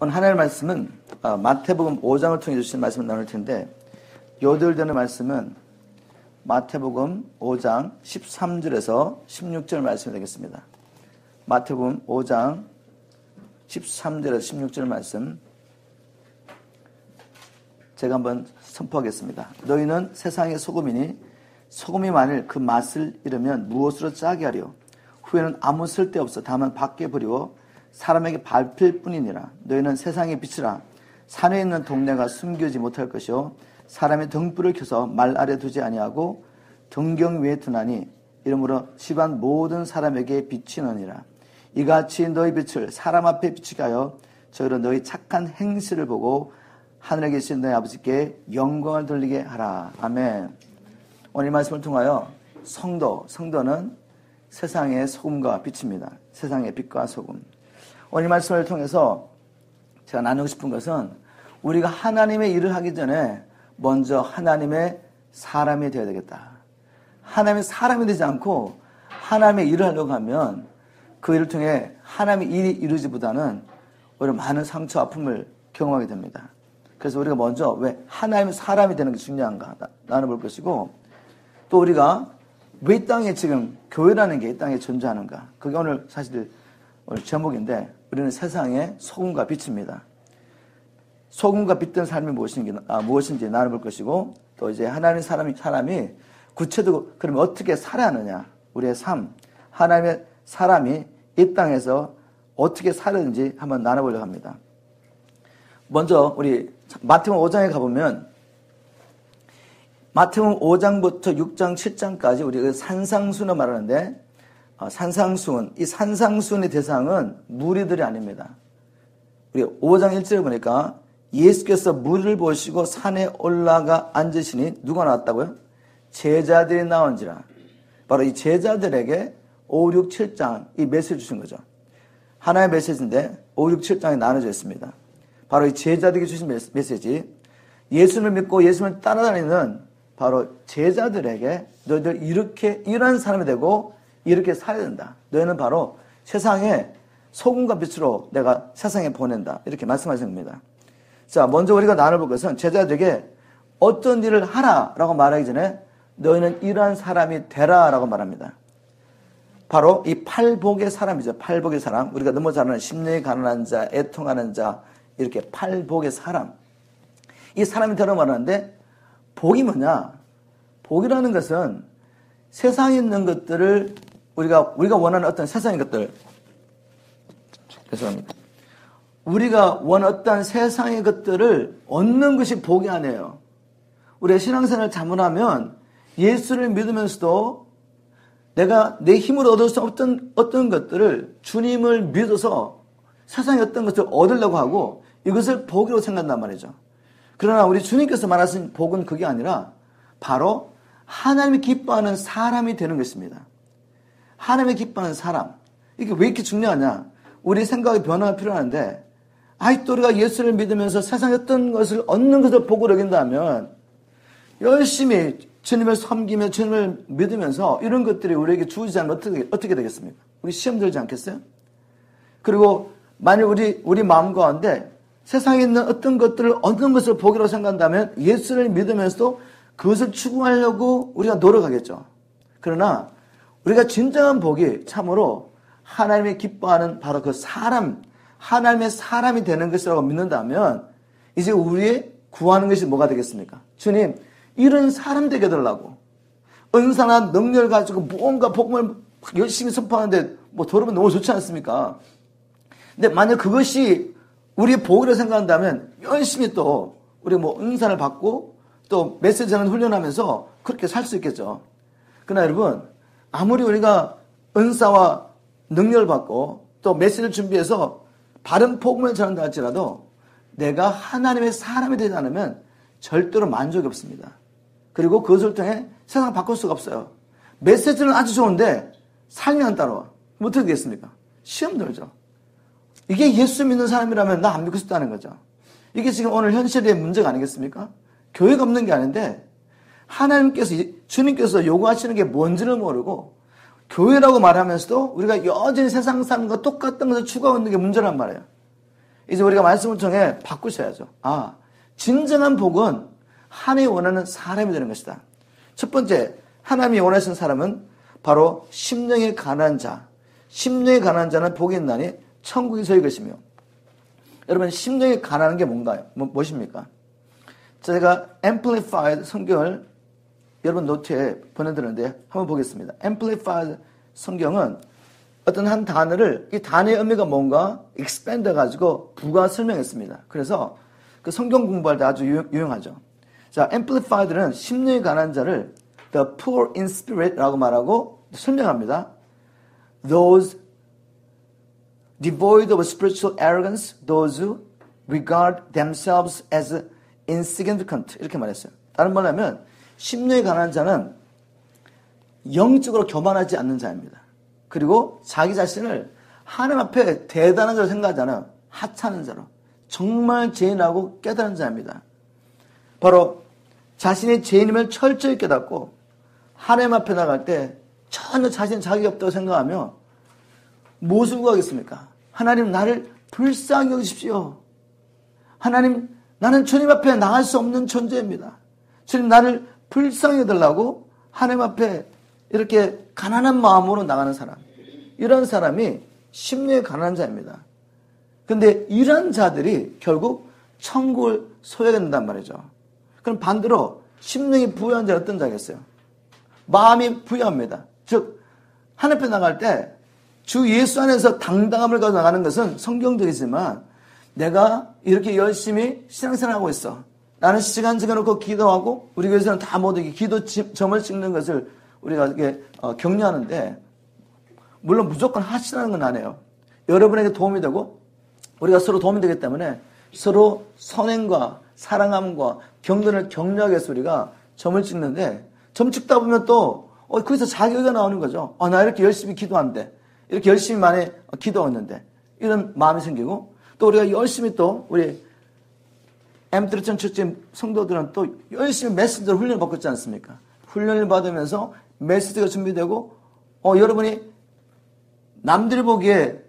오늘 하나님의 말씀은 마태복음 5장을 통해 주신 말씀을 나눌 텐데, 요들 되는 말씀은 마태복음 5장 13절에서 16절 말씀이 되겠습니다. 마태복음 5장 13절에서 16절 말씀 제가 한번 선포하겠습니다. 너희는 세상의 소금이니 소금이 만일 그 맛을 잃으면 무엇으로 짜게 하려? 후에는 아무 쓸데없어 다만 밖에 버리고 사람에게 밟힐 뿐이니라. 너희는 세상의 빛이라. 산에 있는 동네가 숨기지 못할 것이요 사람의 등불을 켜서 말 아래 두지 아니하고 등경 위에 두나니 이러므로 집안 모든 사람에게 비치느니라. 이같이 너희 빛을 사람 앞에 비치게 하여 저희로 너희 착한 행실을 보고 하늘에 계신 너희 아버지께 영광을 돌리게 하라. 아멘. 오늘 이 말씀을 통하여 성도는 세상의 소금과 빛입니다. 세상의 빛과 소금. 오늘 이 말씀을 통해서 제가 나누고 싶은 것은 우리가 하나님의 일을 하기 전에 먼저 하나님의 사람이 되어야 되겠다. 하나님의 사람이 되지 않고 하나님의 일을 하려고 하면 그 일을 통해 하나님의 일이 이루어지보다는 오히려 많은 상처, 아픔을 경험하게 됩니다. 그래서 우리가 먼저 왜 하나님의 사람이 되는 게 중요한가 나눠볼 것이고, 또 우리가 왜 이 땅에 지금 교회라는 게 이 땅에 존재하는가, 그게 오늘 사실 오늘 제목인데, 우리는 세상의 소금과 빛입니다. 소금과 빛된 삶이 무엇인지 나눠볼 것이고, 또 이제 하나님의 사람이 구체적으로 그러면 어떻게 살아야 하느냐, 우리의 삶, 하나님의 사람이 이 땅에서 어떻게 살았는지 한번 나눠보려고 합니다. 먼저 우리 마태복음 5장에 가보면 마태복음 5장부터 6장 7장까지 우리가 산상순을 말하는데, 이 산상순의 대상은 무리들이 아닙니다. 우리 5장 1절에 보니까 예수께서 무리를 보시고 산에 올라가 앉으시니 누가 나왔다고요? 제자들이 나온지라. 바로 이 제자들에게 5, 6, 7장 이 메시지를 주신 거죠. 하나의 메시지인데 5, 6, 7장에 나눠져 있습니다. 바로 이 제자들에게 주신 메시지, 예수를 믿고 예수를 따라다니는 바로 제자들에게 너희들 이러한 사람이 되고 이렇게 살아야 된다. 너희는 바로 세상에 소금과 빛으로 내가 세상에 보낸다. 이렇게 말씀하신 겁니다. 자, 먼저 우리가 나눠볼 것은 제자들에게 어떤 일을 하라라고 말하기 전에 너희는 이러한 사람이 되라라고 말합니다. 바로 이 팔복의 사람이죠. 팔복의 사람. 우리가 너무 잘 아는 심령이 가난한 자, 애통하는 자, 이렇게 팔복의 사람. 이 사람이 되라고 말하는데, 복이 뭐냐? 복이라는 것은 세상에 있는 것들을 우리가 원하는 어떤 세상의 것들, 죄송합니다. 우리가 원하는 어떤 세상의 것들을 얻는 것이 복이 아니에요. 우리가 신앙생활을 잘못하면 예수를 믿으면서도 내가 내 힘으로 얻을 수 없던 어떤 것들을 주님을 믿어서 세상의 어떤 것을 얻으려고 하고 이것을 복이라고 생각한단 말이죠. 그러나 우리 주님께서 말하신 복은 그게 아니라 바로 하나님이 기뻐하는 사람이 되는 것입니다. 하나님이 기뻐하는 사람. 이게 왜 이렇게 중요하냐? 우리 생각의 변화가 필요한데, 아직도 우리가 예수를 믿으면서 세상의 어떤 것을 얻는 것을 복으로 여긴다면 열심히 주님을 섬기며 주님을 믿으면서 이런 것들이 우리에게 주어지지 않으면 어떻게 되겠습니까? 우리 시험 들지 않겠어요? 그리고 만약 우리 마음 가운데 세상에 있는 어떤 것들을 얻는 것을 복이라고 생각한다면 예수를 믿으면서도 그것을 추구하려고 우리가 노력하겠죠. 그러나 우리가 진정한 복이 참으로 하나님이 기뻐하는 바로 그 사람, 하나님의 사람이 되는 것이라고 믿는다면 이제 우리의 구하는 것이 뭐가 되겠습니까? 주님, 이런 사람 되게 해달라고. 은사나 능력을 가지고 무언가 복음을 열심히 선포하는데 들으면 너무 좋지 않습니까? 근데 만약 그것이 우리의 복이라고 생각한다면 열심히 또 우리 은사를 받고 또 메시지는 훈련하면서 그렇게 살 수 있겠죠. 그러나 여러분, 아무리 우리가 은사와 능력을 받고 또 메시지를 준비해서 바른 복음을 전한다 할지라도 내가 하나님의 사람이 되지 않으면 절대로 만족이 없습니다. 그리고 그것을 통해 세상을 바꿀 수가 없어요. 메시지는 아주 좋은데 삶이 안 따라와. 그럼 어떻게 되겠습니까? 시험 들죠. 이게 예수 믿는 사람이라면 나 안 믿고 싶다는 거죠. 이게 지금 오늘 현실의 문제가 아니겠습니까? 교회가 없는 게 아닌데 하나님께서, 주님께서 요구하시는 게 뭔지를 모르고 교회라고 말하면서도 우리가 여전히 세상 사람과 똑같은 것을 추구하고 있는 게 문제란 말이에요. 이제 우리가 말씀을 통해 바꾸셔야죠. 진정한 복은 하나님이 원하는 사람이 되는 것이다. 첫 번째, 하나님이 원하시는 사람은 바로 심령이 가난한 자. 심령이 가난한 자는 복이 있나니 천국이 저희 것이며. 여러분, 심령이 가난한 게 뭔가요? 무엇입니까? 제가 Amplified 성경을 여러분 노트에 보내드렸는데 한번 보겠습니다. Amplified 성경은 어떤 한 단어를 이 단어의 의미가 뭔가 expand 해가지고 부가 설명했습니다. 그래서 그 성경 공부할 때 아주 유용하죠. 자, Amplified는 심령이 가난한 자를 the poor in spirit라고 말하고 설명합니다. Those devoid of spiritual arrogance, those who regard themselves as insignificant 이렇게 말했어요. 다른 말로 하면 심령이 가난한 자는 영적으로 교만하지 않는 자입니다. 그리고 자기 자신을 하나님 앞에 대단한 자로 생각하지 않아 하찮은 자로 정말 죄인하고 깨달은 자입니다. 바로 자신이 죄인임을 철저히 깨닫고 하나님 앞에 나갈 때 전혀 자신은 자격이 없다고 생각하며 무엇을 구하겠습니까? 하나님 나를 불쌍히 여기십시오. 하나님 나는 주님 앞에 나갈 수 없는 존재입니다. 주님 나를 불쌍히 여달라고 하나님 앞에 이렇게 가난한 마음으로 나가는 사람. 이런 사람이 심령이 가난한 자입니다. 근데 이런 자들이 결국 천국을 소유하게 된단 말이죠. 그럼 반대로 심령이 부유한 자는 어떤 자겠어요? 마음이 부유합니다. 즉 하나님 앞에 나갈 때 주 예수 안에서 당당함을 가지고 나가는 것은 성경적이지만 내가 이렇게 열심히 신앙생활하고 있어. 나는 시간 정해놓고 기도하고 우리 교회에서는 다 모두 기도 점을 찍는 것을 우리가 이렇게 격려하는데 물론 무조건 하시라는 건 아니에요. 여러분에게 도움이 되고 우리가 서로 도움이 되기 때문에 서로 선행과 사랑함과 경건을 격려하기 위해서 우리가 점을 찍는데 점 찍다 보면 또 거기서 자기가 나오는 거죠. 나 이렇게 열심히 기도한대. 이렇게 열심히 많이 기도했는데 이런 마음이 생기고 또 우리가 열심히 또 우리 엠트리천 처치 성도들은 또 열심히 메시지로 훈련을 받고 있지 않습니까? 훈련을 받으면서 메시지가 준비되고 여러분이 남들이 보기에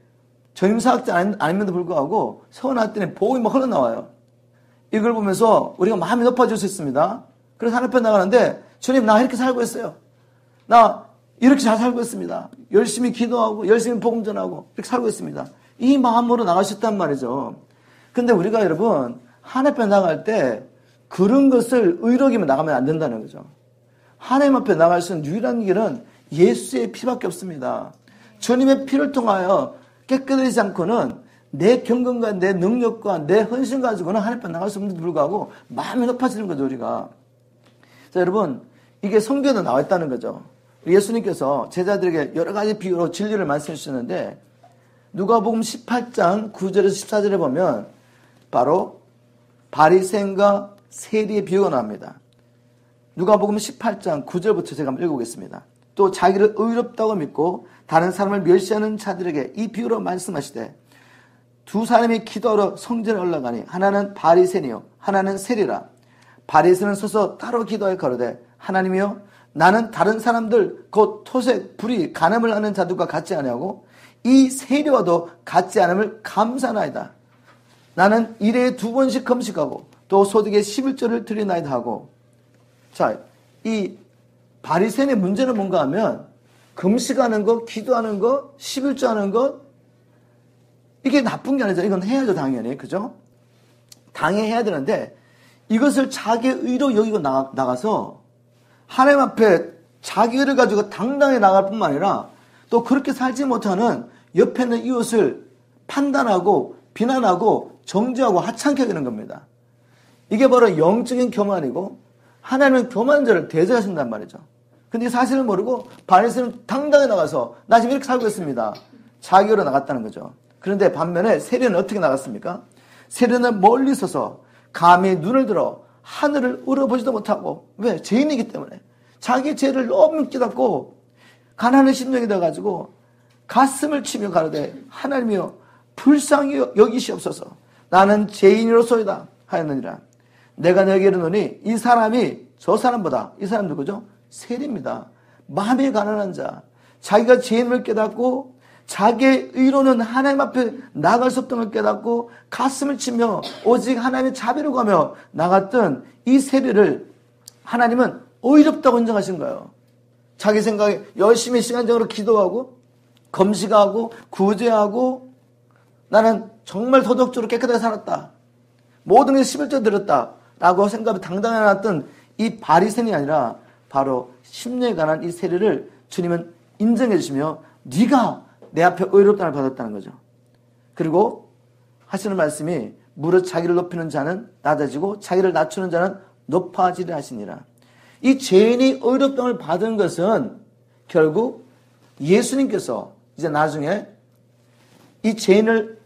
전임사학자 아님에도 불구하고 서원할 때는 복이 막 흘러나와요. 이걸 보면서 우리가 마음이 높아질 수 있습니다. 그래서 하나님 앞에 나가는데 주님 나 이렇게 살고 있어요. 나 이렇게 잘 살고 있습니다. 열심히 기도하고 열심히 복음 전하고 이렇게 살고 있습니다. 이 마음으로 나가셨단 말이죠. 근데 우리가 여러분 하나님 앞에 나갈 때 그런 것을 의롭게만 나가면 안 된다는 거죠. 하나님 앞에 나갈 수 있는 유일한 길은 예수의 피밖에 없습니다. 주님의 피를 통하여 깨끗해지지 않고는 내 경건과 내 능력과 내 헌신 가지고는 하나님 앞에 나갈 수 없는데도 불구하고 마음이 높아지는 거죠, 우리가. 자, 여러분, 이게 성경에 나와 있다는 거죠. 예수님께서 제자들에게 여러 가지 비유로 진리를 말씀해 주셨는데 누가복음 18장 9절에서 14절에 보면 바로 바리새인과 세리의 비유가 나옵니다. 누가복음 18장 9절부터 제가 한번 읽어보겠습니다. 또 자기를 의롭다고 믿고 다른 사람을 멸시하는 자들에게 이 비유로 말씀하시되 두 사람이 기도하러 성전에 올라가니 하나는 바리새인이요 하나는 세리라. 바리새인은 서서 따로 기도하여 가로되 하나님이여 나는 다른 사람들 곧 토색, 불의, 간음을 하는 자들과 같지 아니하고 이 세리와도 같지 않음을 감사나이다. 나는 일에 2번씩 금식하고 또 소득의 11조를 드리나이다 하고. 자, 이 바리새인의 문제는 뭔가 하면 금식하는 거, 기도하는 거, 11조 하는 것 이게 나쁜 게 아니죠. 이건 해야죠, 당연히. 그죠? 당연히 해야 되는데 이것을 자기의 의로 여기고 나가서 하나님 앞에 자기 의를 가지고 당당히 나갈 뿐만 아니라 또 그렇게 살지 못하는 옆에 있는 이웃을 판단하고 비난하고 정죄하고 하찮게 하는 겁니다. 이게 바로 영적인 교만이고 하나님은 교만한 자를 대적하신단 말이죠. 근데 사실을 모르고 바리새인은 당당히 나가서 나 지금 이렇게 살고 있습니다. 자기 의로 나갔다는 거죠. 그런데 반면에 세리는 어떻게 나갔습니까? 세리는 멀리 서서 감히 눈을 들어 하늘을 울어보지도 못하고 왜? 죄인이기 때문에 자기 죄를 너무 깨닫고 가난한 심령이 돼가지고 가슴을 치며 가로되 하나님이여 불쌍히 여기시옵소서 나는 죄인으로소이다 하였느니라. 내가 너에게 이르노니 이 사람이 저 사람보다 이 사람 누구죠? 세리입니다. 마음이 가난한 자 자기가 죄인을 깨닫고 자기의 의로는 하나님 앞에 나갈 수 없던 걸 깨닫고 가슴을 치며 오직 하나님의 자비를 구하며 나갔던 이 세리를 하나님은 의롭다고 인정하신 거예요. 자기 생각에 열심히 시간적으로 기도하고 금식하고 구제하고 나는 정말 도덕적으로 깨끗하게 살았다. 모든 게 11조 드렸다. 라고 생각이 당당히 해놨던 이 바리새인이 아니라 바로 심령에 관한 이 세리를 주님은 인정해 주시며 네가 내 앞에 의롭다를 받았다는 거죠. 그리고 하시는 말씀이 무릇 자기를 높이는 자는 낮아지고 자기를 낮추는 자는 높아지려 하시니라. 이 죄인이 의롭다를 받은 것은 결국 예수님께서 이제 나중에 이 죄인을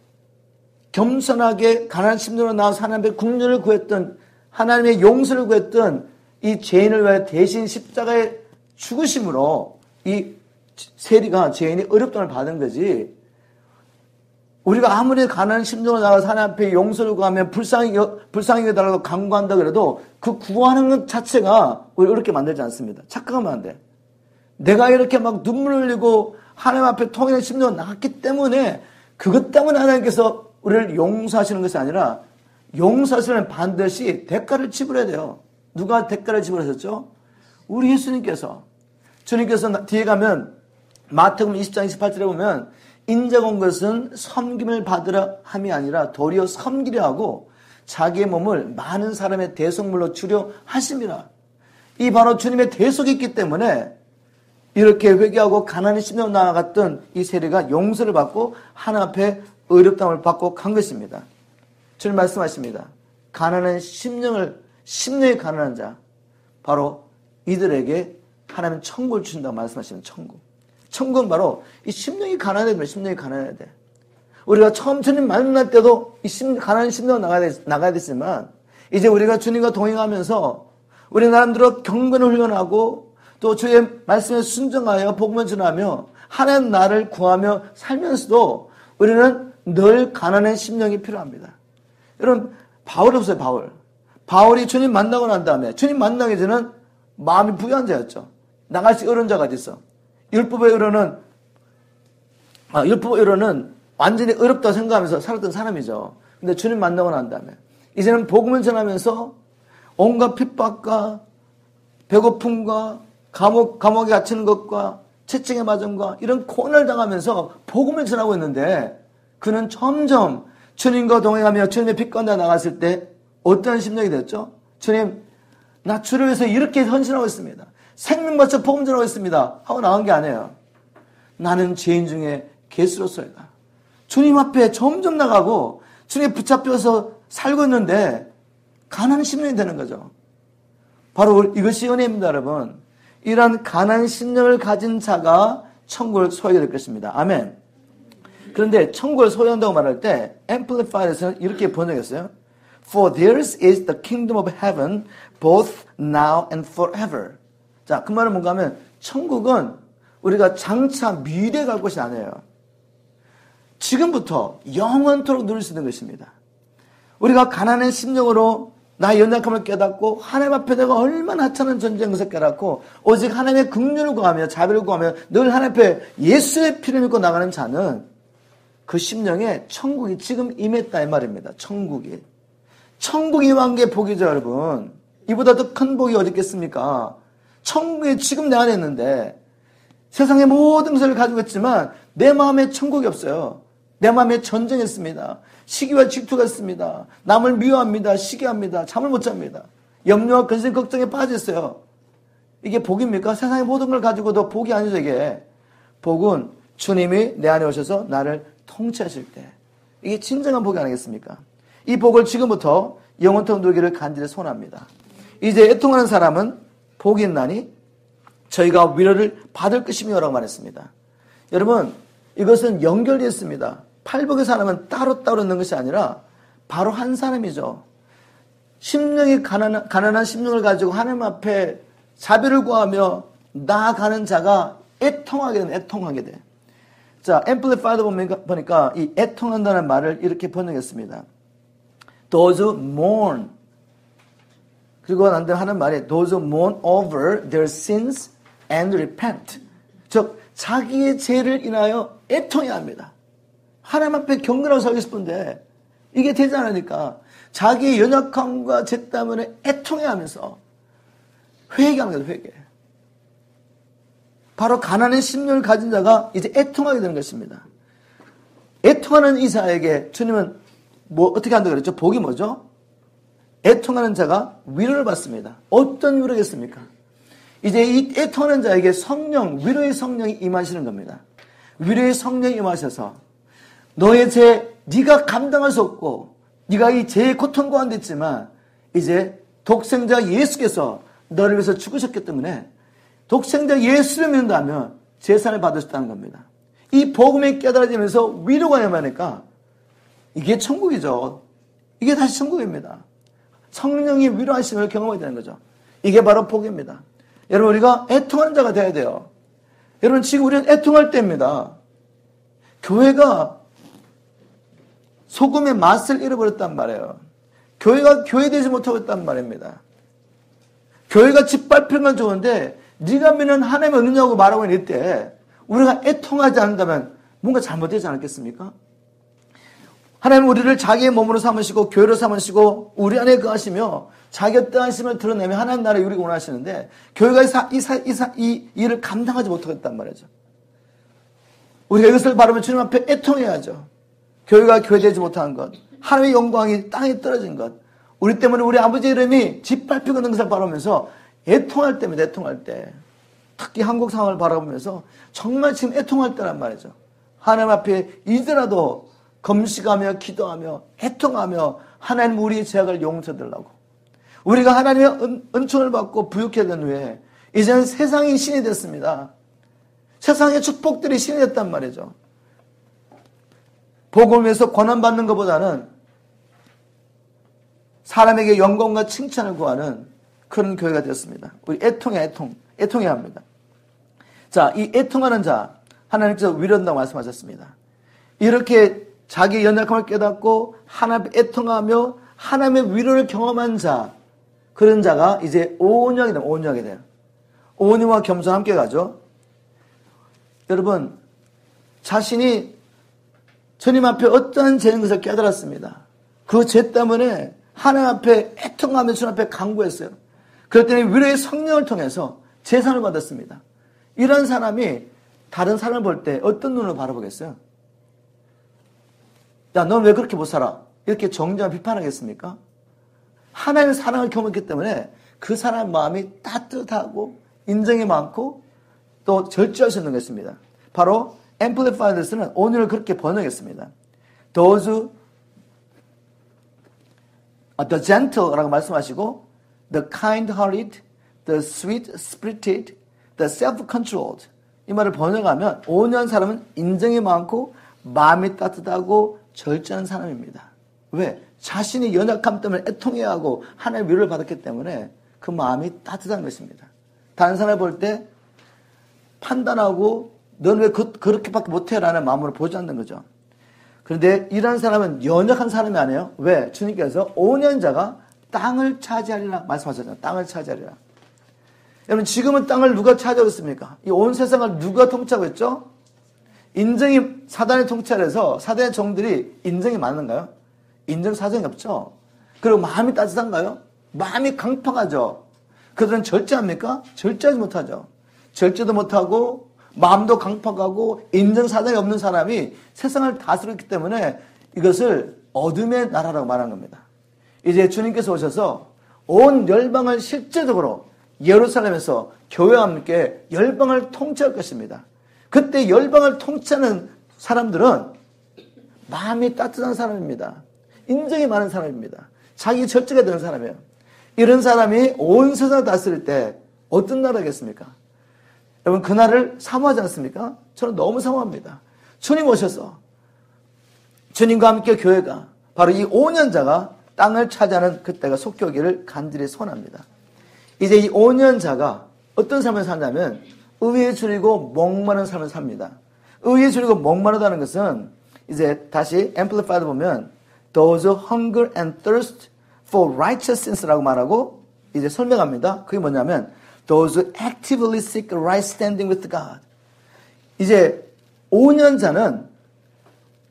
겸손하게 가난한 심령으로 나와서 하나님의 국률을 구했던 하나님의 용서를 구했던 이 죄인을 위해 대신 십자가에 죽으심으로 이 세리가 죄인이 의롭다를 받은 거지. 우리가 아무리 가난한 심령으로 나가서 하나님 앞에 용서를 구하면 불쌍히 여겨달라고 간구한다 그래도 그 구하는 것 자체가 우리 어렵게 만들지 않습니다. 착각하면 안 돼. 내가 이렇게 막 눈물을 흘리고 하나님 앞에 통일의 심령으로 나갔기 때문에 그것 때문에 하나님께서 우리를 용서하시는 것이 아니라 용서하시면 반드시 대가를 지불해야 돼요. 누가 대가를 지불하셨죠? 우리 예수님께서. 주님께서 뒤에 가면 마태복음 20장 28절에 보면 인자가 온 것은 섬김을 받으라 함이 아니라 도리어 섬기려 하고 자기의 몸을 많은 사람의 대속물로 주려 하심이라. 이 바로 주님의 대속이 있기 때문에 이렇게 회개하고 가난한 심령으로 나아갔던 이 세리가 용서를 받고 하나님 앞에 의롭다함을 받고 간 것입니다. 주님 말씀하십니다. 가난한 심령이 가난한 자 바로 이들에게 하나님은 천국을 주신다고 말씀하시는 천국. 천국은 바로 이 심령이 가난해야 됩니다. 심령이 가난해야 돼. 우리가 처음 주님 만날 때도 이 가난한 심령으로 나가야 됐지만 이제 우리가 주님과 동행하면서 우리 나름대로 경건을 훈련하고 또 주의 말씀에 순종하여 복음을 전하며 하나님 나를 구하며 살면서도 우리는 늘 가난한 심령이 필요합니다. 여러분 바울이 없어요. 바울이 주님 만나고 난 다음에 주님 만나기 전에는 마음이 부유한 자였죠. 나갈 수 어려운 자가 어디 있어. 율법의 의로는 완전히 어렵다고 생각하면서 살았던 사람이죠. 근데 주님 만나고 난 다음에 이제는 복음을 전하면서 온갖 핍박과 배고픔과 감옥에 갇히는 것과 채찍에 맞음과 이런 고난을 당하면서 복음을 전하고 있는데 그는 점점 주님과 동행하며 주님의 빛 가운데 나갔을 때 어떤 심령이 됐죠? 주님, 나 주를 위해서 이렇게 헌신하고 있습니다. 생명 바쳐 복음 전하고 있습니다. 하고 나간 게 아니에요. 나는 죄인 중에 개수로서이다. 주님 앞에 점점 나가고 주님에 붙잡혀서 살고 있는데 가난한 심령이 되는 거죠. 바로 이것이 은혜입니다, 여러분. 이러한 가난한 심령을 가진 자가 천국을 소유하게 될 것입니다. 아멘. 그런데 천국을 소유한다고 말할 때 Amplified에서는 이렇게 번역했어요. For theirs is the kingdom of heaven both now and forever. 자, 그 말은 뭔가 하면 천국은 우리가 장차 미래에 갈 것이 아니에요. 지금부터 영원토록 누릴 수 있는 것입니다. 우리가 가난한 심령으로 나의 연약함을 깨닫고 하나님 앞에 내가 얼마나 하찮은 존재인 것을 깨닫고 오직 하나님의 긍휼을 구하며 자비를 구하며 늘 하나님 앞에 예수의 피를 믿고 나가는 자는 그 심령에 천국이 지금 임했다 이 말입니다. 천국이 임한 게 복이죠, 여러분. 이보다 더 큰 복이 어디 있겠습니까? 천국이 지금 내 안에 있는데 세상의 모든 것을 가지고 있지만 내 마음에 천국이 없어요. 내 마음에 전쟁이 있습니다. 시기와 질투가 있습니다. 남을 미워합니다. 시기합니다. 잠을 못 잡니다. 염려와 근심 걱정에 빠져 있어요. 이게 복입니까? 세상의 모든 걸 가지고도 복이 아니죠, 이게. 복은 주님이 내 안에 오셔서 나를 통치하실 때. 이게 진정한 복이 아니겠습니까? 이 복을 지금부터 영원토록 누리기를 간절히 소원합니다. 이제 애통하는 사람은 복이 있나니 저희가 위로를 받을 것이며라고 말했습니다. 여러분, 이것은 연결되어 있습니다. 팔복의 사람은 따로따로 있는 것이 아니라 바로 한 사람이죠. 심령이 가난한 심령을 가지고 하나님 앞에 자비를 구하며 나아가는 자가 애통하게 돼. 자, Amplified 보니까 이 애통한다는 말을 이렇게 번역했습니다. Those who mourn. 그리고 난데 하는 말이 Those who mourn over their sins and repent. 즉 자기의 죄를 인하여 애통해야 합니다. 하나님 앞에 경건하고 살고 싶은데 이게 되지 않으니까 자기의 연약함과 죄 때문에 애통해하면서 회개하는 거죠. 회개. 바로 가난의 심령을 가진 자가 이제 애통하게 되는 것입니다. 애통하는 이 자에게 주님은 뭐 어떻게 한다고 그랬죠? 복이 뭐죠? 애통하는 자가 위로를 받습니다. 어떤 위로겠습니까? 이제 이 애통하는 자에게 성령, 위로의 성령이 임하시는 겁니다. 위로의 성령이 임하셔서 너의 죄, 네가 감당할 수 없고 네가 이 죄의 고통 가운데 있지만 이제 독생자 예수께서 너를 위해서 죽으셨기 때문에 독생자 예수를 믿는다면 제사를 받으셨다는 겁니다. 이 복음에 깨달아지면서 위로가 임하니까 이게 천국이죠. 이게 다시 천국입니다. 성령이 위로하심을 경험하게 되는 거죠. 이게 바로 복입니다. 여러분, 우리가 애통하는 자가 돼야 돼요. 여러분, 지금 우리는 애통할 때입니다. 교회가 소금의 맛을 잃어버렸단 말이에요. 교회가 교회되지 못하고 있단 말입니다. 교회가 짓밟히는 건 좋은데 네가 믿는 하나님이 어느냐고 말하고 있을 때 우리가 애통하지 않는다면 뭔가 잘못되지 않겠습니까? 하나님은 우리를 자기의 몸으로 삼으시고 교회로 삼으시고 우리 안에 거하시며 자기의 뜻하심을 드러내며 하나님 나라에 우리가 원하시는데 교회가 이 일을 감당하지 못하겠단 말이죠. 우리가 이것을 바라보면 주님 앞에 애통해야죠. 교회가 교회되지 못한 것, 하나님의 영광이 땅에 떨어진 것, 우리 때문에 우리 아버지 이름이 짓밟히고 있는 것을 바라보면서 애통할 때입니다. 애통할 때. 특히 한국 상황을 바라보면서 정말 지금 애통할 때란 말이죠. 하나님 앞에 이제라도 금식하며 기도하며 애통하며 하나님 우리의 죄악을 용서해달라고. 우리가 하나님의 은총을 받고 부유케 된 후에 이제는 세상이 신이 됐습니다. 세상의 축복들이 신이 됐단 말이죠. 복음을 위해서 권한받는 것보다는 사람에게 영광과 칭찬을 구하는 그런 교회가 되었습니다. 우리 애통해야 합니다. 자, 이 애통하는 자, 하나님께서 위로한다고 말씀하셨습니다. 이렇게 자기 연약함을 깨닫고 하나님 앞에 애통하며 하나님의 위로를 경험한 자, 그런 자가 이제 온유하게 돼요. 온유와 겸손 함께 가죠. 여러분, 자신이 주님 앞에 어떠한 죄인 것을 깨달았습니다. 그 죄 때문에 하나님 앞에 애통하며 주님 앞에 간구했어요. 그랬더니 위로의 성령을 통해서 제사를 받았습니다. 이런 사람이 다른 사람을 볼 때 어떤 눈으로 바라보겠어요? 야, 넌 왜 그렇게 못 살아? 이렇게 정죄와 비판하겠습니까? 하나님의 사랑을 경험했기 때문에 그 사람의 마음이 따뜻하고 인정이 많고 또 절제할 수 있는 것입니다. 바로 Amplifieds는 오늘을 그렇게 번역했습니다. Those the gentle라고 말씀하시고 the kind-hearted, the sweet-spirited, the self-controlled 이 말을 번역하면 온유한 사람은 인정이 많고 마음이 따뜻하고 절제하는 사람입니다. 왜? 자신이 연약함 때문에 애통해야 하고 하나님의 위로를 받았기 때문에 그 마음이 따뜻한 것입니다. 다른 사람을 볼 때 판단하고 넌 왜 그렇게밖에 못해? 라는 마음으로 보지 않는 거죠. 그런데 이런 사람은 연약한 사람이 아니에요. 왜? 주님께서 온유한자가 땅을 차지하리라 말씀하셨잖아요. 땅을 차지하리라. 여러분, 지금은 땅을 누가 차지하고 있습니까? 이 온 세상을 누가 통치하고 있죠? 인정이 사단이 통치하래서 사단의 종들이 인정이 많은가요? 인정 사정이 없죠. 그리고 마음이 따뜻한가요? 마음이 강팍하죠. 그들은 절제합니까? 절제하지 못하죠. 절제도 못하고 마음도 강팍하고 인정 사정이 없는 사람이 세상을 다스렸기 때문에 이것을 어둠의 나라라고 말하는 겁니다. 이제 주님께서 오셔서 온 열방을 실제적으로 예루살렘에서 교회와 함께 열방을 통치할 것입니다. 그때 열방을 통치하는 사람들은 마음이 따뜻한 사람입니다. 인정이 많은 사람입니다. 자기 절제가 되는 사람이에요. 이런 사람이 온 세상을 다스릴 때 어떤 나라겠습니까? 여러분, 그날을 사모하지 않습니까? 저는 너무 사모합니다. 주님 오셔서 주님과 함께 교회가 바로 이 5년자가 땅을 차지하는 그때가 속히 오기를 간절히 소원합니다. 이제 이 5년자가 어떤 삶을 사냐면 의에 줄이고 목마른 삶을 삽니다. 의에 줄이고 목마르다는 것은 이제 다시 Amplified 보면 Those who hunger and thirst for righteousness라고 말하고 이제 설명합니다. 그게 뭐냐면 Those who actively seek a right standing with God. 이제 5년자는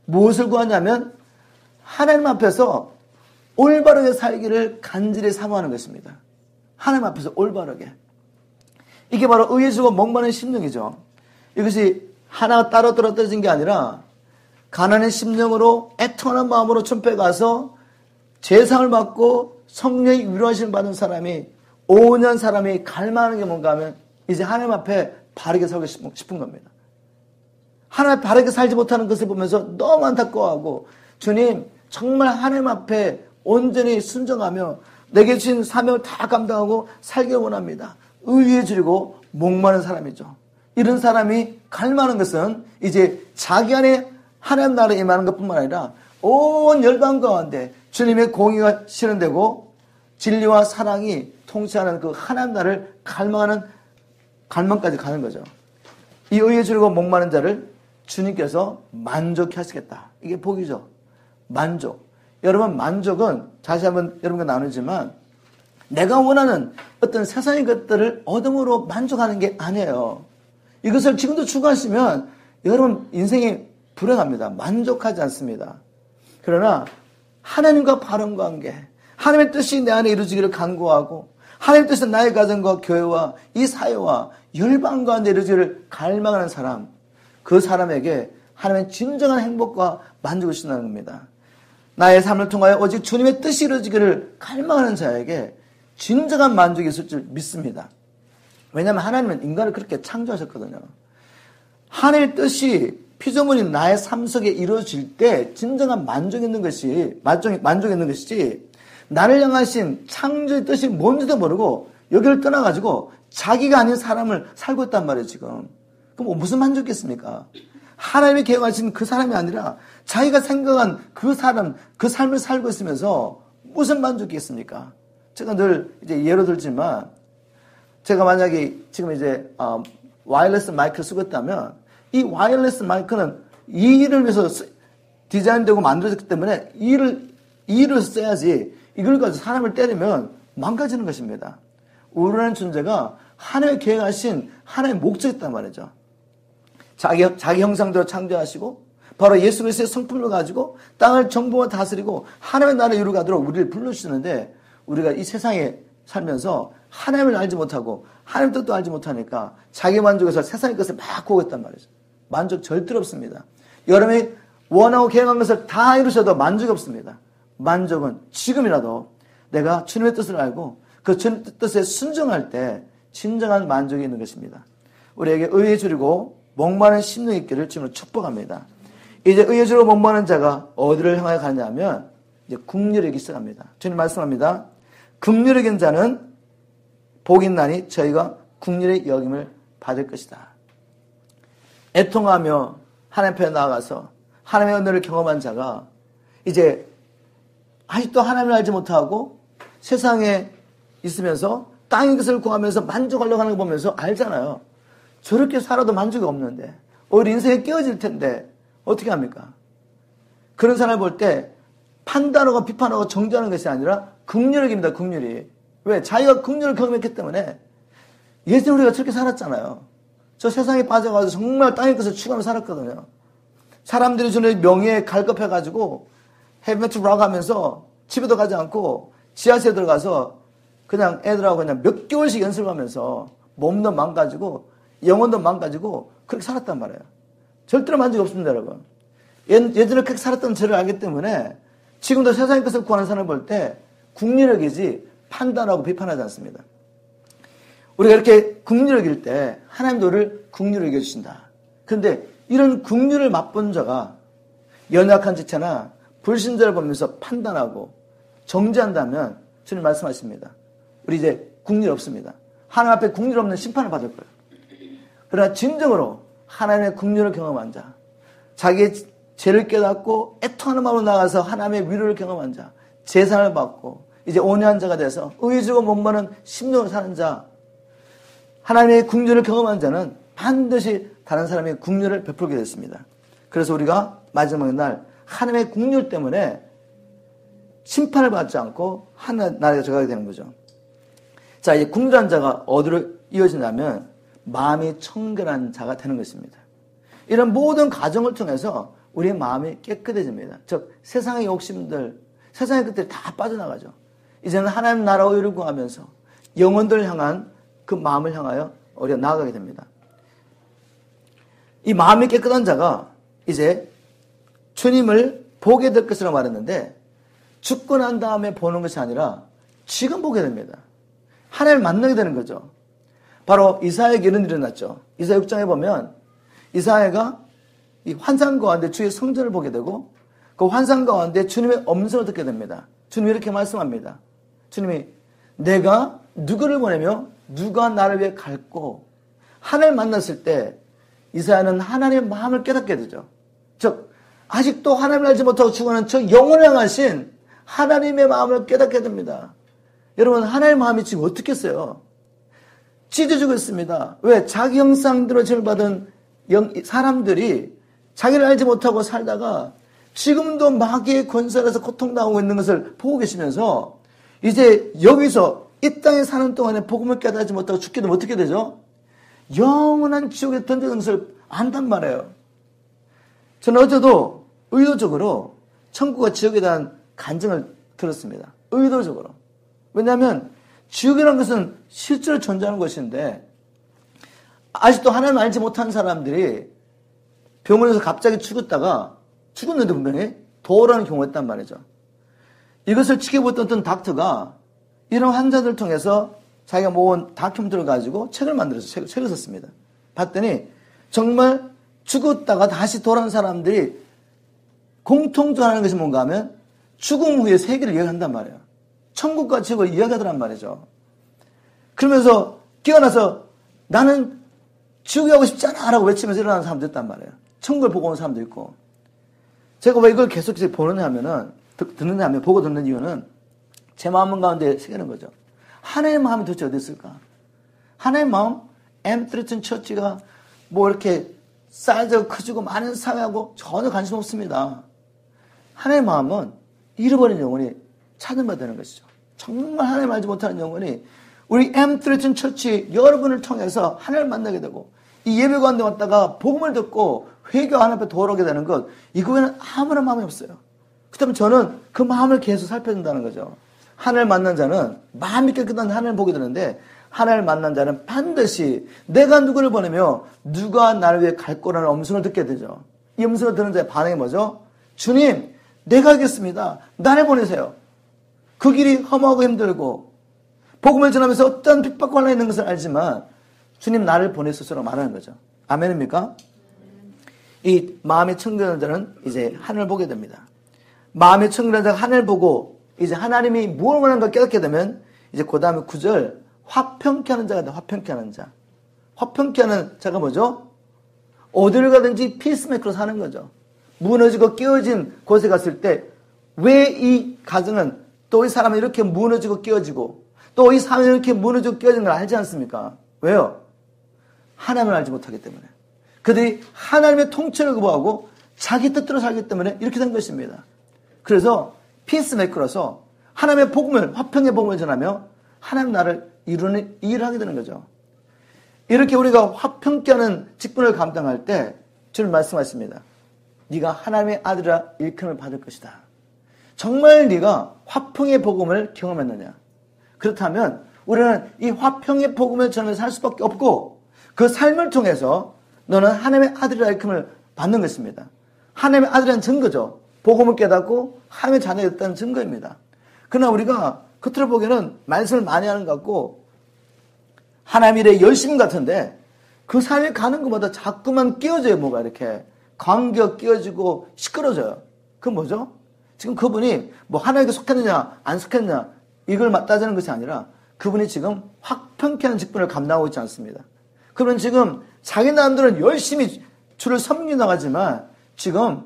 무엇을 구하냐면 하나님 앞에서 올바르게 살기를 간절히 사모하는 것입니다. 하나님 앞에서 올바르게. 이게 바로 의에 주고 목마른 심령이죠. 이것이 하나가 따로 떨어진 게 아니라 가난한 심령으로 애통하는 마음으로 촌패 가서 제상을 받고 성령의 위로하심을 받은 사람이 5년 사람이 갈망하는 게 뭔가 하면 이제 하나님 앞에 바르게 살고 싶은 겁니다. 하나님 앞에 바르게 살지 못하는 것을 보면서 너무 안타까워하고 주님 정말 하나님 앞에 온전히 순종하며 내게 주신 사명을 다 감당하고 살기를 원합니다. 의에 줄이고 목마른 사람이죠. 이런 사람이 갈망하는 것은 이제 자기 안에 하나님 나라에 임하는 것뿐만 아니라 온 열방 가운데 주님의 공의가 실현되고 진리와 사랑이 통치하는 그 하나님 나라를 갈망하는 갈망까지 가는 거죠. 이 의에 줄이고 목마른 자를 주님께서 만족해 하시겠다. 이게 복이죠. 만족. 여러분 만족은 다시 한번 여러분과 나누지만 내가 원하는 어떤 세상의 것들을 얻음으로 만족하는 게 아니에요. 이것을 지금도 추구하시면 여러분 인생이 불행합니다. 만족하지 않습니다. 그러나 하나님과 바른 관계, 하나님의 뜻이 내 안에 이루어지기를 간구하고 하나님의 뜻은 나의 가정과 교회와 이 사회와 열방 가운데 이루어지기를 갈망하는 사람, 그 사람에게 하나님의 진정한 행복과 만족을 주신다는 겁니다. 나의 삶을 통하여 오직 주님의 뜻이 이루어지기를 갈망하는 자에게 진정한 만족이 있을 줄 믿습니다. 왜냐하면 하나님은 인간을 그렇게 창조하셨거든요. 하나님의 뜻이 피조물인 나의 삶 속에 이루어질 때 진정한 만족이 있는 것이 만족이 있는 것이지 나를 향하신 창조의 뜻이 뭔지도 모르고 여기를 떠나가지고 자기가 아닌 사람을 살고 있단 말이에요 지금. 그럼 무슨 만족이 있습니까? 하나님이 계획하신 그 사람이 아니라 자기가 생각한 그 사람, 그 삶을 살고 있으면서 무슨 만족이 있습니까? 제가 늘 이제 예로 들지만 제가 만약에 지금 이제 와이어리스 마이크를 쓰고 있다면 이 와이어리스 마이크는 이 일을 위해서 디자인되고 만들어졌기 때문에 이 일을 써야지 이걸 가지고 사람을 때리면 망가지는 것입니다. 우리라는 존재가 하나님의 계획하신 하나님의 목적이 있단 말이죠. 자기 형상대로 창조하시고 바로 예수 그리스도의 성품을 가지고 땅을 정복하고 다스리고 하나님의 나라를 이루가도록 우리를 불러주시는데 우리가 이 세상에 살면서 하나님을 알지 못하고 하나님 뜻도 알지 못하니까 자기 만족에서 세상의 것을 막 구하고 있단 말이죠. 만족 절대로 없습니다. 여러분이 원하고 계획한 것을 다 이루셔도 만족이 없습니다. 만족은 지금이라도 내가 주님의 뜻을 알고 그 주님의 뜻에 순종할 때 진정한 만족이 있는 것입니다. 우리에게 의에 줄이고 목마른 심령이 있기를 주님으로 축복합니다. 이제 의에 줄이고 목마른 자가 어디를 향하여 가느냐 하면 이제 국률이기 시작합니다. 주님 말씀합니다. 긍휼히 자는 복이 있나니 저희가 국률의 여김을 받을 것이다. 애통하며 하나님 앞에 나아가서 하나님의 은혜를 경험한 자가 이제 아직도 하나님을 알지 못하고 세상에 있으면서 땅의 것을 구하면서 만족하려고 하는 거 보면서 알잖아요. 저렇게 살아도 만족이 없는데 오히려 인생이 깨어질 텐데 어떻게 합니까? 그런 사람을 볼 때 판단하고 비판하고 정죄하는 것이 아니라 긍휼입니다. 긍휼이. 왜? 자기가 긍휼을 경험했기 때문에 예전에 우리가 저렇게 살았잖아요. 저 세상에 빠져가지고 정말 땅의 것을 추구하며 살았거든요. 사람들이 주는 명예에 갈급해가지고 헤비메탈 락 하면서 집에도 가지 않고 지하철에 들어가서 그냥 애들하고 그냥 몇 개월씩 연습하면서 몸도 망가지고 영혼도 망가지고 그렇게 살았단 말이에요. 절대로 만족이 없습니다, 여러분. 예전에 그렇게 살았던 저를 알기 때문에 지금도 세상의 것을 구하는 사람을 볼 때 국리력이지 판단하고 비판하지 않습니다. 우리가 이렇게 국리력일 때 하나님도 우리를 국리력해 주신다. 그런데 이런 국리를 맛본 자가 연약한 지체나 불신자를 보면서 판단하고 정죄한다면 주님 말씀하십니다. 우리 이제 국리 없습니다. 하나님 앞에 국리 없는 심판을 받을 거예요. 그러나 진정으로 하나님의 국리를 경험한 자, 자기의 죄를 깨닫고 애통하는 마음으로 나가서 하나님의 위로를 경험한 자, 제사를 받고 이제 온유한 자가 돼서 의지고 목마른 심령을 사는 자, 하나님의 국리를 경험한 자는 반드시 다른 사람의 국리를 베풀게 됐습니다. 그래서 우리가 마지막 날 하나님의 국리 때문에 심판을 받지 않고 하나님 나라에 들어가게 되는 거죠. 자, 이제 국리한 자가 어디로 이어지냐면 마음이 청결한 자가 되는 것입니다. 이런 모든 과정을 통해서 우리의 마음이 깨끗해집니다. 즉 세상의 욕심들, 세상의 것들이 다 빠져나가죠. 이제는 하나님 나라와 의를 구하면서 영혼들을 향한 그 마음을 향하여 우리가 나아가게 됩니다. 이 마음이 깨끗한 자가 이제 주님을 보게 될 것이라고 말했는데, 죽고 난 다음에 보는 것이 아니라 지금 보게 됩니다. 하나님을 만나게 되는 거죠. 바로 이사야에게 이런 일이 일어났죠. 이사야 6장에 보면 이사야가 이 환상 가운데 주의 성전을 보게 되고 그 환상 가운데 주님의 음성을 듣게 됩니다. 주님이 이렇게 말씀합니다. 주님이 내가 누구를 보내며 누가 나를 위해 갈고, 하나님을 만났을 때 이사야는 하나님의 마음을 깨닫게 되죠. 즉 아직도 하나님을 알지 못하고 죽어가는 저 영혼을 향하신 하나님의 마음을 깨닫게 됩니다. 여러분, 하나님의 마음이 지금 어떻겠어요? 찢어지고 있습니다. 왜? 자기 형상대로 죄를 받은 사람들이 자기를 알지 못하고 살다가 지금도 마귀의 권세에서 고통당하고 있는 것을 보고 계시면서 이제 여기서 이 땅에 사는 동안에 복음을 깨닫지 못하고 죽게 되면 어떻게 되죠? 영원한 지옥에 던지는 것을 안단 말이에요. 저는 어제도 의도적으로 천국과 지옥에 대한 간증을 들었습니다. 의도적으로. 왜냐하면 지옥이라는 것은 실제로 존재하는 것인데, 아직도 하나님 알지 못한 사람들이 병원에서 갑자기 죽었는데 분명히 도라는 경우가 있단 말이죠. 이것을 지켜보던 어떤 닥터가 이런 환자들을 통해서 자기가 모은 다큐멘터리를 가지고 책을 만들어서 책을 썼습니다. 봤더니 정말 죽었다가 다시 돌아온 사람들이 공통적으로 것이 뭔가 하면 죽음 후의 세계를 이야기한단 말이에요. 천국과 지옥을 이야기하더란 말이죠. 그러면서 깨어나서 나는 지옥에 가고 싶지 않아 라고 외치면서 일어나는 사람도 있단 말이에요. 천국을 보고 온 사람도 있고. 제가 왜 이걸 계속 보느냐 하면은, 듣느냐 하면, 보고 듣는 이유는 제 마음 가운데 새기는 거죠. 하나님의 마음이 도대체 어디 있을까? 하나님의 마음, 엠트리튼 처치가 뭐 이렇게 사이즈가 커지고 많은 사회하고 전혀 관심 없습니다. 하나님의 마음은 잃어버린 영혼이 찾은 바 되는 것이죠. 정말 하나님 알지 못하는 영혼이 우리 엠트리튼 처치 여러분을 통해서 하나님을 만나게 되고, 이 예배 가운데 왔다가 복음을 듣고 회개와 하나님 앞에 돌아오게 되는 것, 이거에는 아무런 마음이 없어요. 그렇다면 저는 그 마음을 계속 살펴준다는 거죠. 하나님을 만난 자는 마음이 깨끗한 하나님을 보게 되는데, 하나님을 만난 자는 반드시 내가 누구를 보내며 누가 나를 위해 갈 거라는 음성을 듣게 되죠. 이 음성을 듣는 자의 반응이 뭐죠? 주님, 내가 하겠습니다. 나를 보내세요. 그 길이 험하고 힘들고 복음을 전하면서 어떤 핍박과 혼란이 있는 것을 알지만 주님 나를 보내소서라고 말하는 거죠. 아멘입니까? 이 마음이 청결한 자는 이제 하늘을 보게 됩니다. 마음이 청결한 자가 하늘을 보고 이제 하나님이 무엇을 원하는가 깨닫게 되면 이제 그 다음에 9절 화평케 하는 자가 돼. 화평케 하는 자. 화평케 하는 자가 뭐죠? 어디를 가든지 피스메이커로 사는 거죠. 무너지고 깨어진 곳에 갔을 때 왜 이 가정은 또 이 사람은 이렇게 무너지고 깨어지고 또 이 사람이 이렇게 무너지고 깨어진 걸 알지 않습니까? 왜요? 하나님을 알지 못하기 때문에. 그들이 하나님의 통치를 거부하고 자기 뜻대로 살기 때문에 이렇게 된 것입니다. 그래서 피스메이커로서 하나님의 복음을, 화평의 복음을 전하며 하나님 나라를 이루는 일을 하게 되는 거죠. 이렇게 우리가 화평케 하는 직분을 감당할 때 주님 말씀하십니다. 네가 하나님의 아들이라 일컬음을 받을 것이다. 정말 네가 화평의 복음을 경험했느냐? 그렇다면 우리는 이 화평의 복음을 전하면서 살 수밖에 없고 그 삶을 통해서 너는 하나님의 아들이라 일컬음을 받는 것입니다. 하나님의 아들이라는 증거죠. 복음을 깨닫고 하나님의 자녀였다는 증거입니다. 그러나 우리가 겉으로 보기에는 말씀을 많이 하는 것 같고 하나님 일에 열심 같은데 그 삶에 가는 것보다 자꾸만 끼어져요. 뭐가 이렇게 관계가 끼어지고 시끄러져요. 그건 뭐죠? 지금 그분이 뭐 하나님께 속했느냐 안 속했느냐 이걸 따지는 것이 아니라 그분이 지금 화평케 하는 직분을 감당하고 있지 않습니다. 그분은 지금 자기 나름대로는 열심히 주를 섬기고 나가지만 지금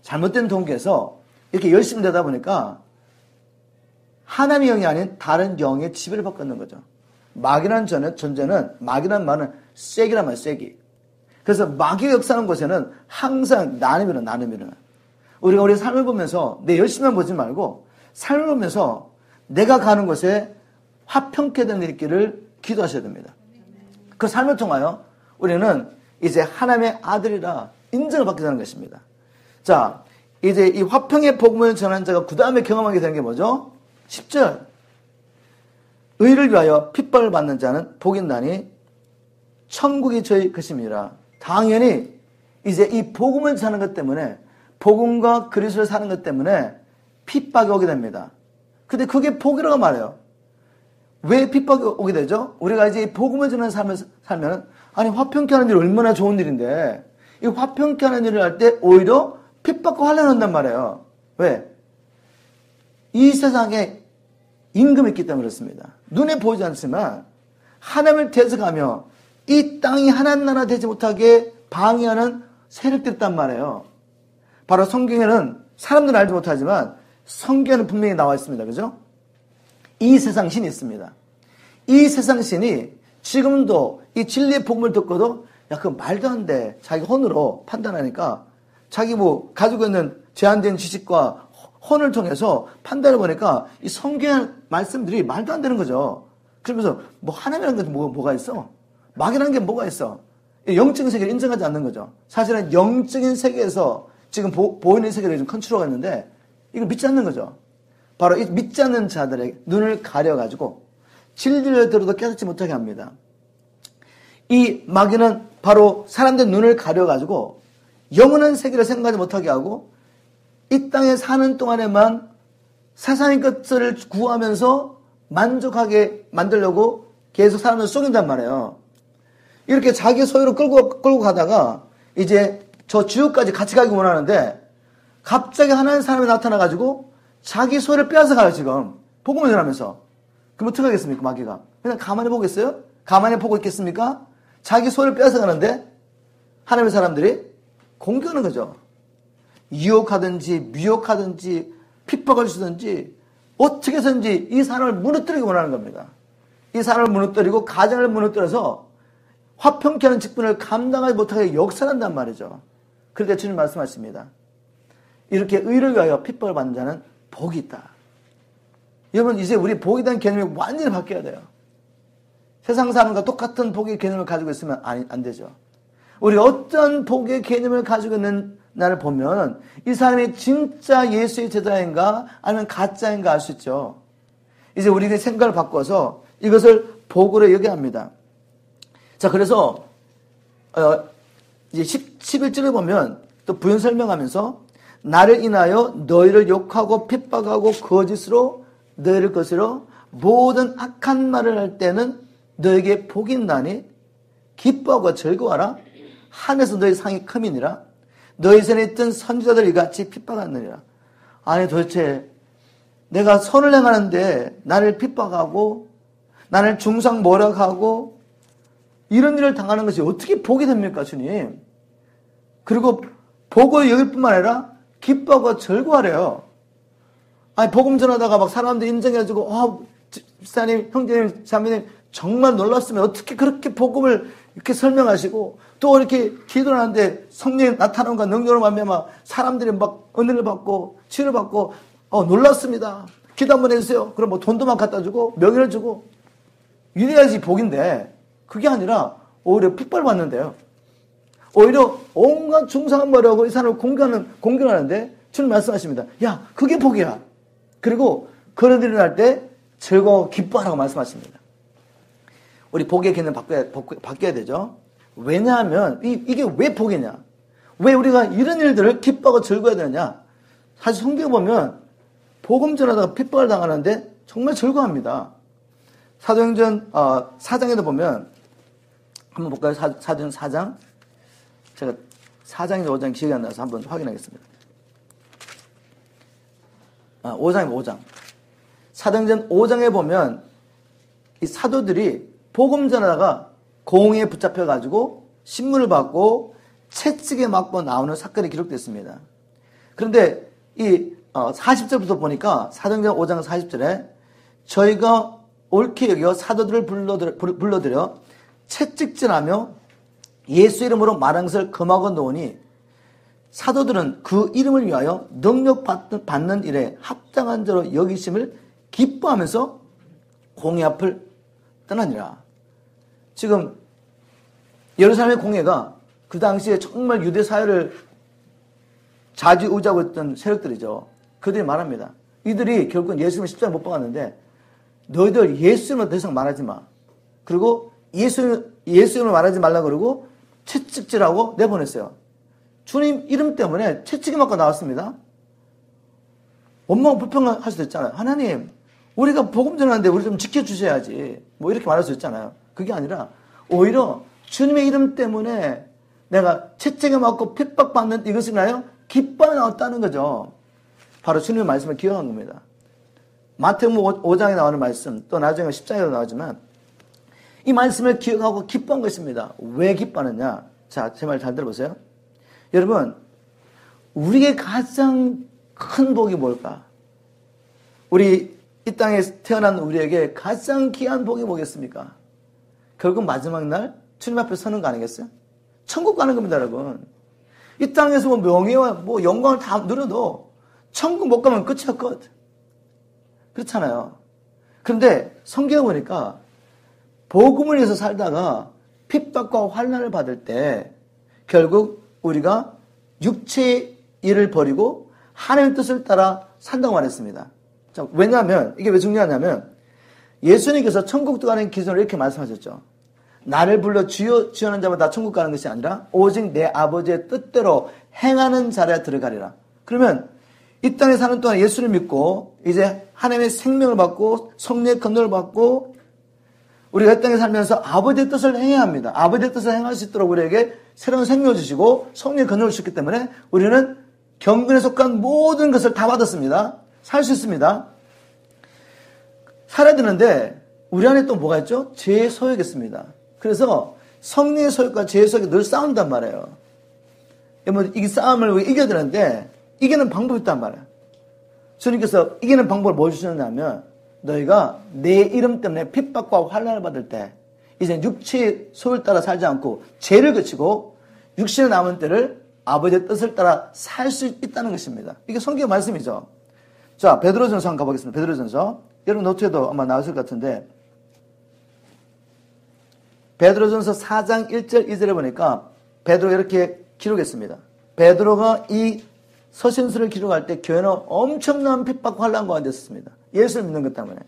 잘못된 동기에서 이렇게 열심히 되다 보니까 하나님의 영이 아닌 다른 영의 지배를 받고 있는 거죠. 마귀라는 존재는, 마귀라는 말은 쐐기란 말이에요, 쐐기. 그래서 마귀가 역사하는 곳에는 항상 나눔이 일어나. 우리가 우리 삶을 보면서 내 열심히만 보지 말고 삶을 보면서 내가 가는 곳에 화평케 되는 일기를 기도하셔야 됩니다. 그 삶을 통하여 우리는 이제 하나님의 아들이라 인정을 받게 되는 것입니다. 자, 이제 이 화평의 복음을 전하는 자가 그 다음에 경험하게 되는 게 뭐죠? 10절. 의를 위하여 핍박을 받는 자는 복이 있나니 천국이 저희 것임이라. 당연히 이제 이 복음을 사는 것 때문에, 복음과 그리스도를 사는 것 때문에 핍박이 오게 됩니다. 근데 그게 복이라고 말해요. 왜 핍박이 오게 되죠? 우리가 이제 이 복음을 전하는 삶을 살면, 아니 화평케 하는 일이 얼마나 좋은 일인데 이 화평케 하는 일을 할 때 오히려 핍박과 환난을 한단 말이에요. 왜? 이 세상에 임금이 있기 때문에 그렇습니다. 눈에 보이지 않지만 하나님을 대적하며 이 땅이 하나님 나라 되지 못하게 방해하는 세력들이 있단 말이에요. 바로 성경에는 사람들은 알지 못하지만 성경에는 분명히 나와 있습니다. 그죠? 이 세상 신이 있습니다. 이 세상 신이 지금도 이 진리의 복음을 듣고도 야, 그 말도 안 돼. 자기 혼으로 판단하니까 자기 뭐 가지고 있는 제한된 지식과 혼을 통해서 판단해 보니까 이 성경의 말씀들이 말도 안 되는 거죠. 그러면서 뭐 하나님이라는 게 뭐가 있어? 막이라는 게 뭐가 있어? 영적인 세계를 인정하지 않는 거죠. 사실은 영적인 세계에서 지금 보이는 세계를 좀 컨트롤하고 있는데 이걸 믿지 않는 거죠. 바로 이 믿지 않는 자들의 눈을 가려가지고 진리를 들어도 깨닫지 못하게 합니다. 이 마귀는 바로 사람들의 눈을 가려가지고 영원한 세계를 생각하지 못하게 하고 이 땅에 사는 동안에만 세상의 것들을 구하면서 만족하게 만들려고 계속 사람을 속인단 말이에요. 이렇게 자기 소유로 끌고 가다가 이제 저 지옥까지 같이 가기 원하는데 갑자기 하나님 사람이 나타나가지고 자기 소유를 빼앗아가요, 지금. 복음을 전하면서. 그럼 어떻게 하겠습니까, 마귀가? 그냥 가만히 보겠어요? 가만히 보고 있겠습니까? 자기 소유를 빼앗아가는데 하나님의 사람들이 공격하는 거죠. 유혹하든지 미혹하든지 핍박을 주든지 어떻게 해서든지 이 사람을 무너뜨리기 원하는 겁니다. 이 사람을 무너뜨리고 가정을 무너뜨려서 화평케 하는 직분을 감당하지 못하게 역사한단 말이죠. 그런데 주님 말씀하십니다. 이렇게 의를 위하여 핍박을 받는 자는 복이 있다. 여러분, 이제 우리 복에 대한 개념이 완전히 바뀌어야 돼요. 세상 사람과 똑같은 복의 개념을 가지고 있으면 안 되죠. 우리 어떤 복의 개념을 가지고 있는 나를 보면 이 사람이 진짜 예수의 제자인가 아니면 가짜인가 알 수 있죠. 이제 우리가 생각을 바꿔서 이것을 복으로 여겨야 합니다. 자, 그래서 이제 11절에 보면 또 부연 설명하면서 나를 인하여 너희를 욕하고 핍박하고 거짓으로 너희를 거스러 모든 악한 말을 할 때는 너에게 복이 있나니 기뻐하고 즐거워하라. 하늘에서 너희 상이 크미니라. 너희 전에 있던 선지자들 이같이 핍박하느니라. 아니 도대체 내가 선을 행하는데 나를 핍박하고 나를 중상 모략하고 이런 일을 당하는 것이 어떻게 복이 됩니까, 주님? 그리고 복을 여길 뿐만 아니라 기뻐하고 즐거워하래요. 아니 복음 전하다가 막 사람들 인정해가지고 집사님, 형제님, 자매님 정말 놀랐으면 어떻게 그렇게 복음을 이렇게 설명하시고 또 이렇게 기도를 하는데 성령이 나타나는 것 능력으로 말미암아 사람들이 막 은혜를 받고 치료받고 놀랐습니다. 기도 한번 해주세요. 그럼 뭐 돈도 막 갖다 주고 명예를 주고 이래야지 복인데 그게 아니라 오히려 핍박을 받는데요. 오히려 온갖 중상한 말하고 이 사람을 공격하는데 주님 말씀하십니다. 야, 그게 복이야. 그리고 그런 일을 할 때 즐거워 기뻐하라고 말씀하십니다. 우리 복의 개념 바뀌어야 되죠. 왜냐하면 이게 왜 복이냐? 왜 우리가 이런 일들을 기뻐하고 즐거워야 되느냐? 사실 성경에 보면 복음 전하다가 핍박을 당하는데 정말 즐거워합니다. 사도행전 4장에도 보면 한번 볼까요? 사도행전 4장. 제가 4장인지 5장 기억이 안 나서 한번 확인하겠습니다. 5장이면 5장. 사도행전 5장에 보면 이 사도들이 복음 전하다가 공에 붙잡혀가지고 신문을 받고 채찍에 맞고 나오는 사건이 기록됐습니다. 그런데 이 40절부터 보니까 사도행전 5장 40절에 저희가 옳게 여겨 사도들을 불러들여 채찍질하며 예수 이름으로 말한 것을 금하고 놓으니 사도들은 그 이름을 위하여 능력 받는 일에 합당한 자로 여기심을 기뻐하면서 공회 앞을 떠나니라. 지금 예루살렘의 공회가 그 당시에 정말 유대 사회를 좌지우지하고 있던 세력들이죠. 그들이 말합니다. 이들이 결국은 예수님을 십자가에 못 박았는데 너희들 예수님을 더 이상 말하지 마. 그리고 예수님을 말하지 말라 그러고 채찍질하고 내보냈어요. 주님 이름 때문에 채찍이 맞고 나왔습니다. 원망 불평할 수도 있잖아요. 하나님, 우리가 복음 전하는데 우리 좀 지켜주셔야지. 뭐 이렇게 말할 수 있잖아요. 그게 아니라 오히려 주님의 이름 때문에 내가 채찍에 맞고 핍박받는 이것이 나요? 기뻐 나왔다는 거죠. 바로 주님의 말씀을 기억한 겁니다. 마태복음 5장에 나오는 말씀, 또 나중에 10장에도 나오지만 이 말씀을 기억하고 기뻐한 것입니다. 왜 기뻐하느냐? 자, 제 말 잘 들어보세요. 여러분, 우리의 가장 큰 복이 뭘까? 우리 이 땅에 태어난 우리에게 가장 귀한 복이 뭐겠습니까? 결국 마지막 날 주님 앞에 서는 거 아니겠어요? 천국 가는 겁니다, 여러분. 이 땅에서 뭐 명예와 뭐 영광을 다 누려도 천국 못 가면 끝이야, 끝. 그렇잖아요. 그런데 성경에 보니까 복음을 위해서 살다가 핍박과 환난을 받을 때 결국 우리가 육체의 일을 버리고 하나님의 뜻을 따라 산다고 말했습니다. 자, 왜냐하면 이게 왜 중요하냐면 예수님께서 천국 들어가는 기준을 이렇게 말씀하셨죠. 나를 불러 주여 주여하는 자마다 천국 가는 것이 아니라 오직 내 아버지의 뜻대로 행하는 자라 들어가리라. 그러면 이 땅에 사는 동안 예수를 믿고 이제 하나님의 생명을 받고 성령의 건너를 받고 우리가 이 땅에 살면서 아버지의 뜻을 행해야 합니다. 아버지의 뜻을 행할 수 있도록 우리에게 새로운 생명을 주시고 성령의 건너를 주셨기 때문에 우리는 경건에 속한 모든 것을 다 받았습니다. 살 수 있습니다. 살아야 되는데 우리 안에 또 뭐가 있죠? 죄의 소욕이 있습니다. 그래서 성령의 소욕과 죄의 소욕이 늘 싸운단 말이에요. 이 싸움을 이겨야 되는데 이기는 방법이 있단 말이에요. 주님께서 이기는 방법을 뭘 주셨냐면 너희가 내 이름 때문에 핍박과 환난을 받을 때 이제 육체의 소욕을 따라 살지 않고 죄를 그치고 육신에 남은 때를 아버지의 뜻을 따라 살 수 있다는 것입니다. 이게 성경 말씀이죠. 자, 베드로전서 한번 가보겠습니다. 베드로전서. 여러분 노트에도 아마 나왔을 것 같은데 베드로전서 4장 1절 2절에 보니까 베드로가 이렇게 기록했습니다. 베드로가 이 서신서를 기록할 때 교회는 엄청난 핍박 환난 가운데 있었습니다. 예수를 믿는 것 때문에.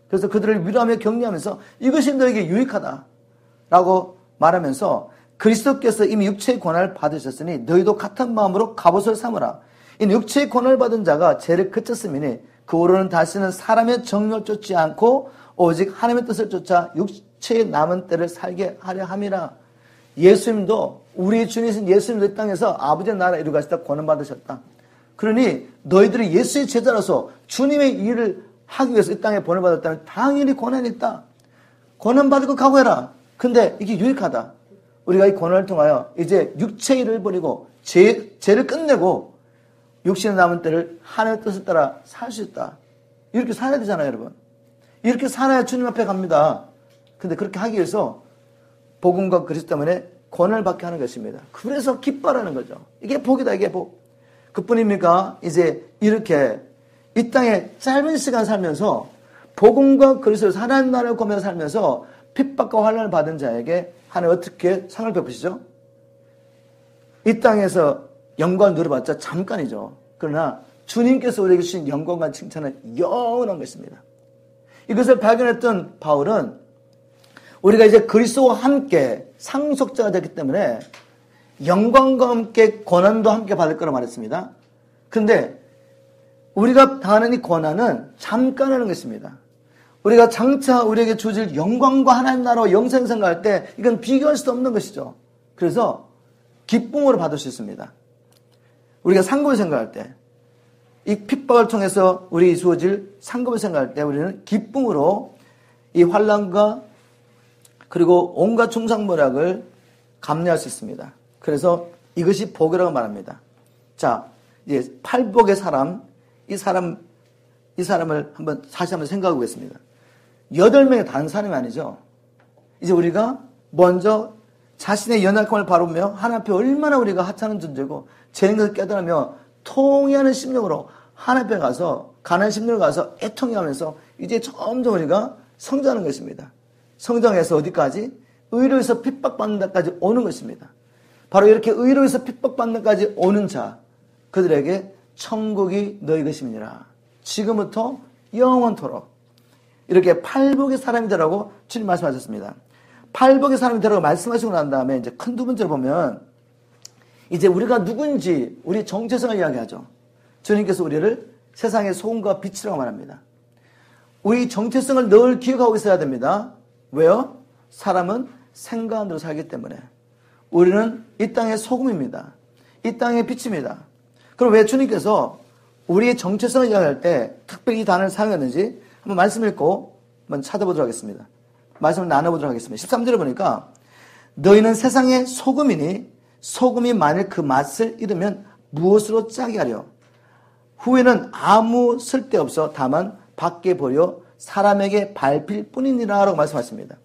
그래서 그들을 위로하며 격려하면서 이것이 너에게 유익하다라고 말하면서 그리스도께서 이미 육체의 고난을 받으셨으니 너희도 같은 마음으로 갑옷을 삼으라. 이 육체의 고난을 받은 자가 죄를 그쳤음이니 그 후로는 다시는 사람의 정욕을 쫓지 않고 오직 하나님의 뜻을 쫓아 육체의 남은 때를 살게 하려 함이라. 예수님도 우리 주님이신 예수님도 이 땅에서 아버지의 나라 이루고 가시다 고난 받으셨다. 그러니 너희들이 예수의 제자로서 주님의 일을 하기 위해서 이 땅에 보내받았다면 당연히 고난이 있다. 고난 받을 거 각오해라. 근데 이게 유익하다. 우리가 이 고난을 통하여 이제 육체의 일을 버리고 죄를 끝내고 육신에 남은 때를 하나님의 뜻을 따라 살 수 있다. 이렇게 살아야 되잖아요, 여러분. 이렇게 살아야 주님 앞에 갑니다. 근데 그렇게 하기 위해서 복음과 그리스도 때문에 고난을 받게 하는 것입니다. 그래서 기뻐하라는 거죠. 이게 복이다, 이게 복. 그뿐입니까? 이제 이렇게 이 땅에 짧은 시간 살면서 복음과 그리스도에서 하나님 나라를 구하며 살면서 핍박과 환난을 받은 자에게 하나님 어떻게 상을 베푸시죠? 이 땅에서 영광을 누려봤자 잠깐이죠. 그러나 주님께서 우리에게 주신 영광과 칭찬은 영원한 것입니다. 이것을 발견했던 바울은 우리가 이제 그리스도와 함께 상속자가 됐기 때문에 영광과 함께 고난도 함께 받을 거라 말했습니다. 그런데 우리가 당하는 이 고난은 잠깐 하는 것입니다. 우리가 장차 우리에게 주어질 영광과 하나님 나라와 영생 생각할 때 이건 비교할 수 없는 것이죠. 그래서 기쁨으로 받을 수 있습니다. 우리가 상급을 생각할 때, 이 핍박을 통해서 우리 주어질 상급을 생각할 때 우리는 기쁨으로 이 환난과 그리고 온갖 중상모략을 감내할 수 있습니다. 그래서 이것이 복이라고 말합니다. 자, 이제 팔복의 사람, 이 사람을 다시 한번 생각해 보겠습니다. 8명의 다른 사람이 아니죠. 이제 우리가 먼저 자신의 연약함을 바라보며 하나님 앞에 얼마나 우리가 하찮은 존재고 죄인 것을 깨달으며 통회하는 심령으로 하나님 앞에 가서 가난한 심령을 가서 애통해하면서 이제 점점 우리가 성장하는 것입니다. 성장해서 어디까지? 의로에서 핍박받는 데까지 오는 것입니다. 바로 이렇게 의로 해서 핍박받는 데까지 오는 자, 그들에게 천국이 너희 것임이니라. 지금부터 영원토록. 이렇게 팔복의 사람이 되라고 주님 말씀하셨습니다. 팔복의 사람이 되라고 말씀하시고 난 다음에 이제 큰 두 번째로 보면 이제 우리가 누군지 우리 정체성을 이야기하죠. 주님께서 우리를 세상의 소금과 빛이라고 말합니다. 우리 정체성을 늘 기억하고 있어야 됩니다. 왜요? 사람은 생각으로 살기 때문에. 우리는 이 땅의 소금입니다. 이 땅의 빛입니다. 그럼 왜 주님께서 우리의 정체성을 이야기할 때 특별히 이 단어를 사용했는지 한번 말씀 읽고 한번 찾아보도록 하겠습니다. 말씀을 나눠보도록 하겠습니다. 13절에 보니까 너희는 세상의 소금이니 소금이 만일 그 맛을 잃으면 무엇으로 짜게 하려? 후에는 아무 쓸데없어 다만 밖에 버려 사람에게 밟힐 뿐이니라 라고 말씀하십니다.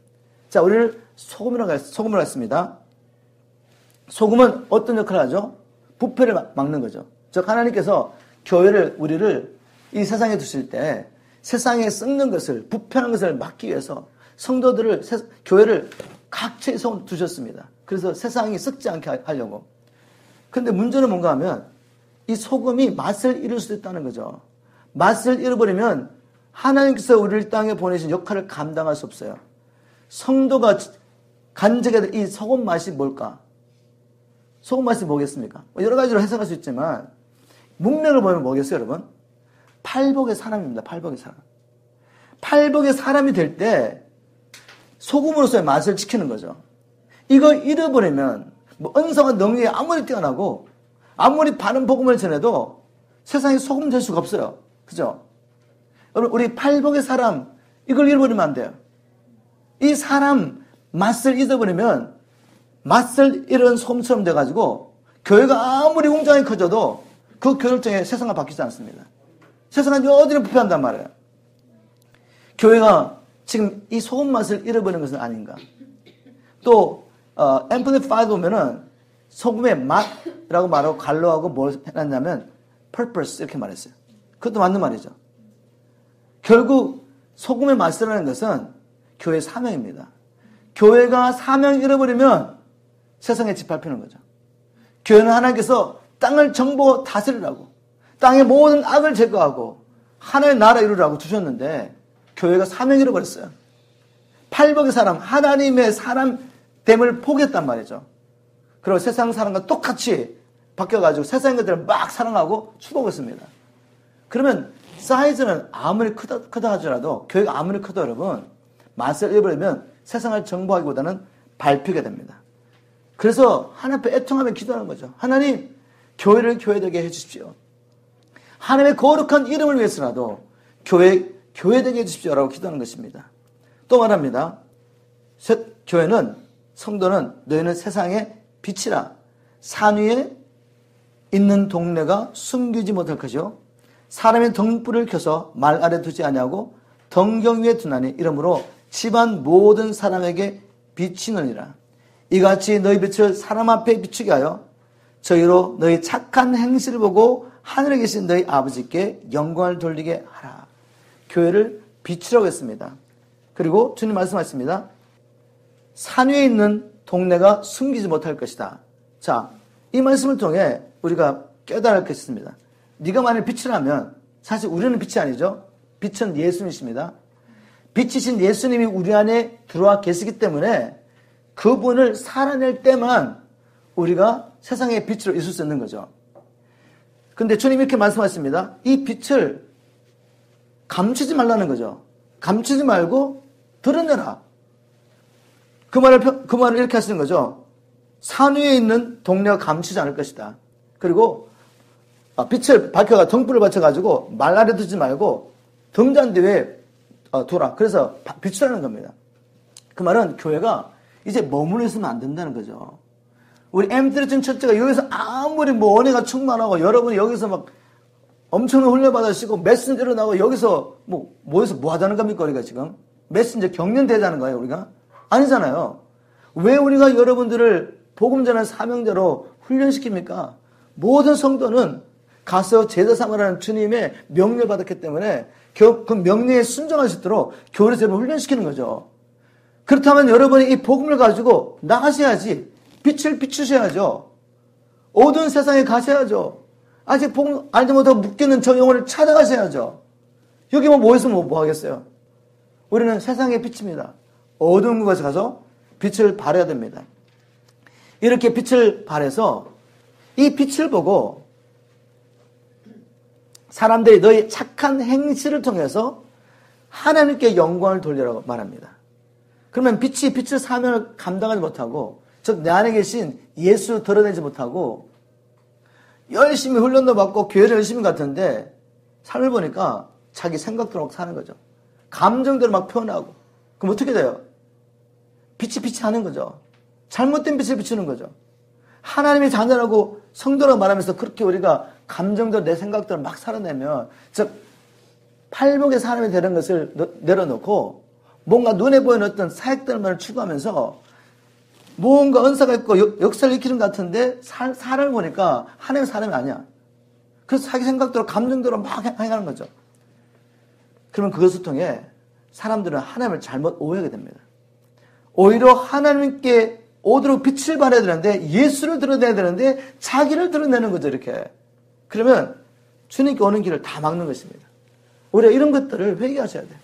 자, 우리를 소금으로 했습니다. 소금은 어떤 역할을 하죠? 부패를 막는 거죠. 즉 하나님께서 교회를 우리를 이 세상에 두실 때 세상에 썩는 것을 부패한 것을 막기 위해서 성도들을 교회를 각처에 두셨습니다. 그래서 세상이 썩지 않게 하려고. 그런데 문제는 뭔가 하면 이 소금이 맛을 잃을 수도 있다는 거죠. 맛을 잃어버리면 하나님께서 우리를 땅에 보내신 역할을 감당할 수 없어요. 성도가 간직해야 될 이 소금 맛이 뭘까? 소금 맛이 뭐겠습니까? 여러 가지로 해석할 수 있지만 문맥을 보면 뭐겠어요, 여러분? 팔복의 사람입니다. 팔복의 사람. 팔복의 사람이 될 때 소금으로서의 맛을 지키는 거죠. 이거 잃어버리면 뭐 은사와 능력이 아무리 뛰어나고 아무리 바른 복음을 전해도 세상에 소금 될 수가 없어요. 그죠? 여러분, 우리 팔복의 사람 이걸 잃어버리면 안 돼요. 이 사람 맛을 잊어버리면 맛을 잃은 소금처럼 돼가지고 교회가 아무리 웅장히 커져도 그 교육정에 세상과 바뀌지 않습니다. 세상은 어디를 부패한단 말이에요. 교회가 지금 이 소금 맛을 잃어버리는 것은 아닌가. 또 앰플리파이드 보면은 소금의 맛이라고 말하고 갈로하고 뭘 해놨냐면 purpose 이렇게 말했어요. 그것도 맞는 말이죠. 결국 소금의 맛이라는 것은 교회의 사명입니다. 교회가 사명을 잃어버리면 세상에 짓밟히는 거죠. 교회는 하나님께서 땅을 정보 다스리라고 땅의 모든 악을 제거하고 하나의 나라 이루라고 주셨는데 교회가 사명을 잃어버렸어요. 팔복의 사람, 하나님의 사람됨을 포기했단 말이죠. 그리고 세상 사람과 똑같이 바뀌어가지고 세상 것들을 막 사랑하고 추구하겠습니다. 그러면 사이즈는 아무리 크다 하더라도 교회가 아무리 커도 여러분 맛을 잃어버리면 세상을 정복하기보다는 밟히게 됩니다. 그래서 하나님 앞에 애통하며 기도하는 거죠. 하나님, 교회를 교회되게 해주십시오. 하나님의 거룩한 이름을 위해서라도 교회되게 해주십시오라고 기도하는 것입니다. 또 말합니다. 교회는, 성도는 너희는 세상의 빛이라. 산 위에 있는 동네가 숨기지 못할 것이요 사람의 등불을 켜서 말 아래 두지 아니하고 덩경 위에 두나니 이러므로 집안 모든 사람에게 비치느니라. 이같이 너희 빛을 사람 앞에 비추게 하여 저희로 너희 착한 행실을 보고 하늘에 계신 너희 아버지께 영광을 돌리게 하라. 교회를 비추라고 했습니다. 그리고 주님 말씀하십니다. 산 위에 있는 동네가 숨기지 못할 것이다. 자, 이 말씀을 통해 우리가 깨달을 것이 있습니다. 네가 만일 빛이라면 사실 우리는 빛이 아니죠. 빛은 예수님이십니다. 빛이신 예수님이 우리 안에 들어와 계시기 때문에 그분을 살아낼 때만 우리가 세상의 빛으로 있을 수 있는 거죠. 근데 주님이 이렇게 말씀하십니다. 이 빛을 감추지 말라는 거죠. 감추지 말고 드러내라. 그 말을 이렇게 하시는 거죠. 산 위에 있는 동네가 감추지 않을 것이다. 그리고 빛을 밝혀가 등불을 받쳐가지고 말 아래 두지 말고 등잔대 위에 두라. 그래서 비추라는 겁니다. 그 말은 교회가 이제 머물러 있으면 안 된다는 거죠. 우리 M3천 첫째가 여기서 아무리 뭐 은혜가 충만하고 여러분이 여기서 막 엄청난 훈련 받으시고 메신저로 나오고 여기서 모여서 뭐 하자는 겁니까 우리가 지금? 메신저 경련되자는 거예요 우리가? 아니잖아요. 왜 우리가 여러분들을 복음 전하는 사명자로 훈련시킵니까? 모든 성도는 가서 제자 삼으라는 주님의 명령을 받았기 때문에 그 명령에 순종할 수 있도록 교회에서 훈련시키는 거죠. 그렇다면 여러분이 이 복음을 가지고 나가셔야지 빛을 비추셔야죠. 어두운 세상에 가셔야죠. 아직 복 알지 못하고 묶이는 저 영혼을 찾아가셔야죠. 여기 뭐 있으면 뭐 하겠어요? 우리는 세상의 빛입니다. 어두운 곳에 가서 빛을 발해야 됩니다. 이렇게 빛을 발해서 이 빛을 보고 사람들이 너희 착한 행실을 통해서 하나님께 영광을 돌리라고 말합니다. 그러면 빛이 빛의 사명을 감당하지 못하고 즉 내 안에 계신 예수를 드러내지 못하고 열심히 훈련도 받고 교회를 열심히 갔는데 삶을 보니까 자기 생각대로 막 사는 거죠. 감정대로 막 표현하고 그럼 어떻게 돼요? 빛이 하는 거죠. 잘못된 빛을 비추는 거죠. 하나님의 자녀라고 성도라고 말하면서 그렇게 우리가 감정대로 내 생각대로 막 살아내면 즉 팔복의 사람이 되는 것을 내려놓고 뭔가 눈에 보이는 어떤 사역들만을 추구하면서 뭔가 은사가 있고 역사를 익히는 것 같은데 사람을 보니까 하나님의 사람이 아니야. 그래서 자기 생각대로 감정대로 막 행하는 거죠. 그러면 그것을 통해 사람들은 하나님을 잘못 오해하게 됩니다. 오히려 하나님께 오도록 빛을 발해야 되는데 예수를 드러내야 되는데 자기를 드러내는 거죠. 이렇게. 그러면 주님께 오는 길을 다 막는 것입니다. 우리가 이런 것들을 회개하셔야 돼요.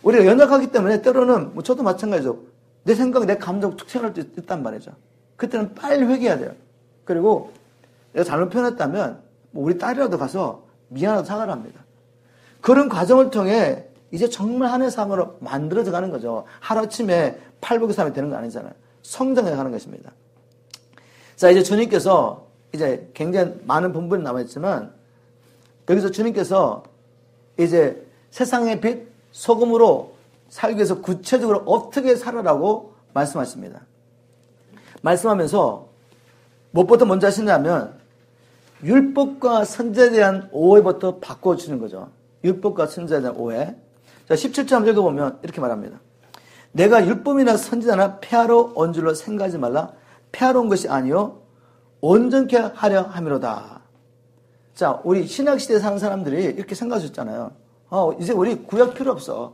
우리가 연약하기 때문에 때로는 뭐 저도 마찬가지죠. 내 생각, 내 감정 툭 튀어나올 수 있단 말이죠. 그때는 빨리 회개해야 돼요. 그리고 내가 잘못 표현했다면 뭐 우리 딸이라도 가서 미안하다고 사과를 합니다. 그런 과정을 통해 이제 정말 하나님의 사람으로 만들어져 가는 거죠. 하루아침에 팔복의 사람이 되는 거 아니잖아요. 성장해 가는 것입니다. 자, 이제 주님께서 이제 굉장히 많은 본문이 남아있지만 여기서 주님께서 이제 세상의 빛, 소금으로 살기 위해서 구체적으로 어떻게 살아라고 말씀하십니다. 말씀하면서 무엇부터 먼저 하시냐면 율법과 선지자에 대한 오해부터 바꿔주는 거죠. 율법과 선지자에 대한 오해. 자, 17절 한번 읽어보면 이렇게 말합니다. 내가 율법이나 선지자나 폐하러 온 줄로 생각하지 말라. 폐하러 온 것이 아니요 온전케 하려 함이로다. 자, 우리 신약시대에 사는 사람들이 이렇게 생각하셨잖아요. 이제 우리 구약 필요 없어.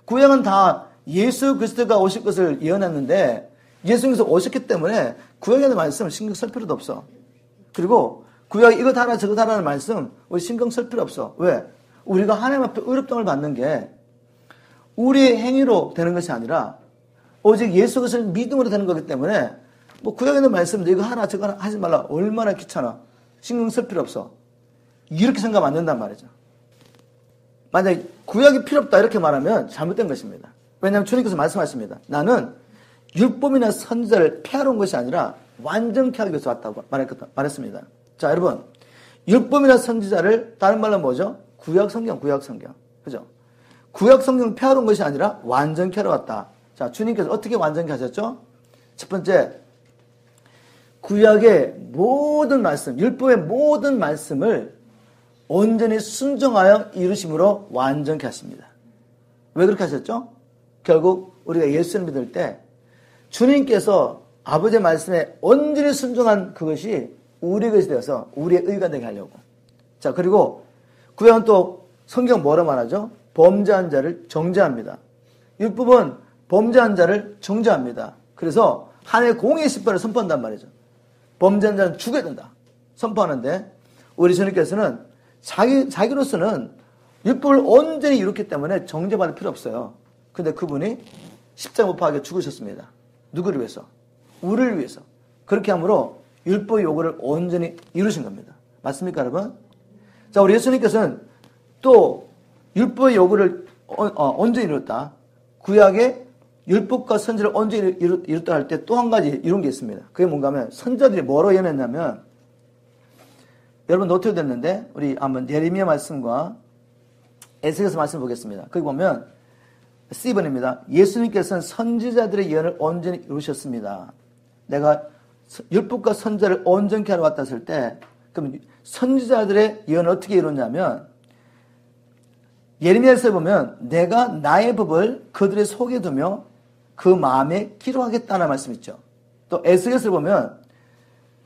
구약은 다 예수 그리스도가 오실 것을 예언했는데 예수님께서 오셨기 때문에 구약에 대한 말씀을 신경 쓸 필요도 없어. 그리고 구약 이것 하라 저것 하라는 말씀 우리 신경 쓸 필요 없어. 왜? 우리가 하나님 앞에 의롭다함을 받는 게 우리의 행위로 되는 것이 아니라 오직 예수 그리스도를 믿음으로 되는 거기 때문에 뭐 구약에 있는 말씀도 이거 하나 저거 하나 하지 말라. 얼마나 귀찮아. 신경 쓸 필요 없어. 이렇게 생각하면 안 된단 말이죠. 만약에 구약이 필요 없다 이렇게 말하면 잘못된 것입니다. 왜냐하면 주님께서 말씀하십니다. 나는 율법이나 선지자를 폐하러 온 것이 아니라 완전케 하기 위해서 왔다고 말했습니다. 자, 여러분 율법이나 선지자를 다른 말로 뭐죠? 구약 성경. 그죠? 구약 성경 폐하러 온 것이 아니라 완전케 하러 왔다. 자, 주님께서 어떻게 완전케 하셨죠? 첫 번째, 구약의 모든 말씀, 율법의 모든 말씀을 온전히 순종하여 이루심으로 완전케 하십니다. 왜 그렇게 하셨죠? 결국 우리가 예수를 믿을 때 주님께서 아버지의 말씀에 온전히 순종한 그것이 우리의 것이 되어서 우리의 의가 되게 하려고. 자, 그리고 구약은 또 성경 뭐라 말하죠? 범죄한 자를 정죄합니다. 율법은 범죄한 자를 정죄합니다. 그래서 하나님의 공의의 심판을 선포한단 말이죠. 범죄한 자는 죽여야 된다. 선포하는데 우리 주님께서는 자기로서는 율법을 온전히 이뤘기 때문에 정죄받을 필요 없어요. 근데 그분이 십자가 못 박혀 죽으셨습니다. 누구를 위해서? 우리를 위해서. 그렇게 함으로 율법 요구를 온전히 이루신 겁니다. 맞습니까, 여러분? 자, 우리 예수님께서는 또 율법의 요구를 온전히 이뤘다. 구약의 율법과 선지를 온전히 이뤘다 할 때 또 한 가지 이룬 게 있습니다. 그게 뭔가 하면 선자들이 뭐로 예언했냐면 여러분 노트에 됐는데 우리 한번 예레미야 말씀과 에스겔서 말씀 보겠습니다. 거기 보면 C번입니다. 예수님께서는 선지자들의 예언을 온전히 이루셨습니다. 내가 율법과 선지자를 온전케 하러 왔다 했을 때 그럼 선지자들의 예언을 어떻게 이뤘냐면 예레미야에서 보면 내가 나의 법을 그들의 속에 두며 그 마음에 기록하겠다는 말씀 있죠. 또 에스겔서 보면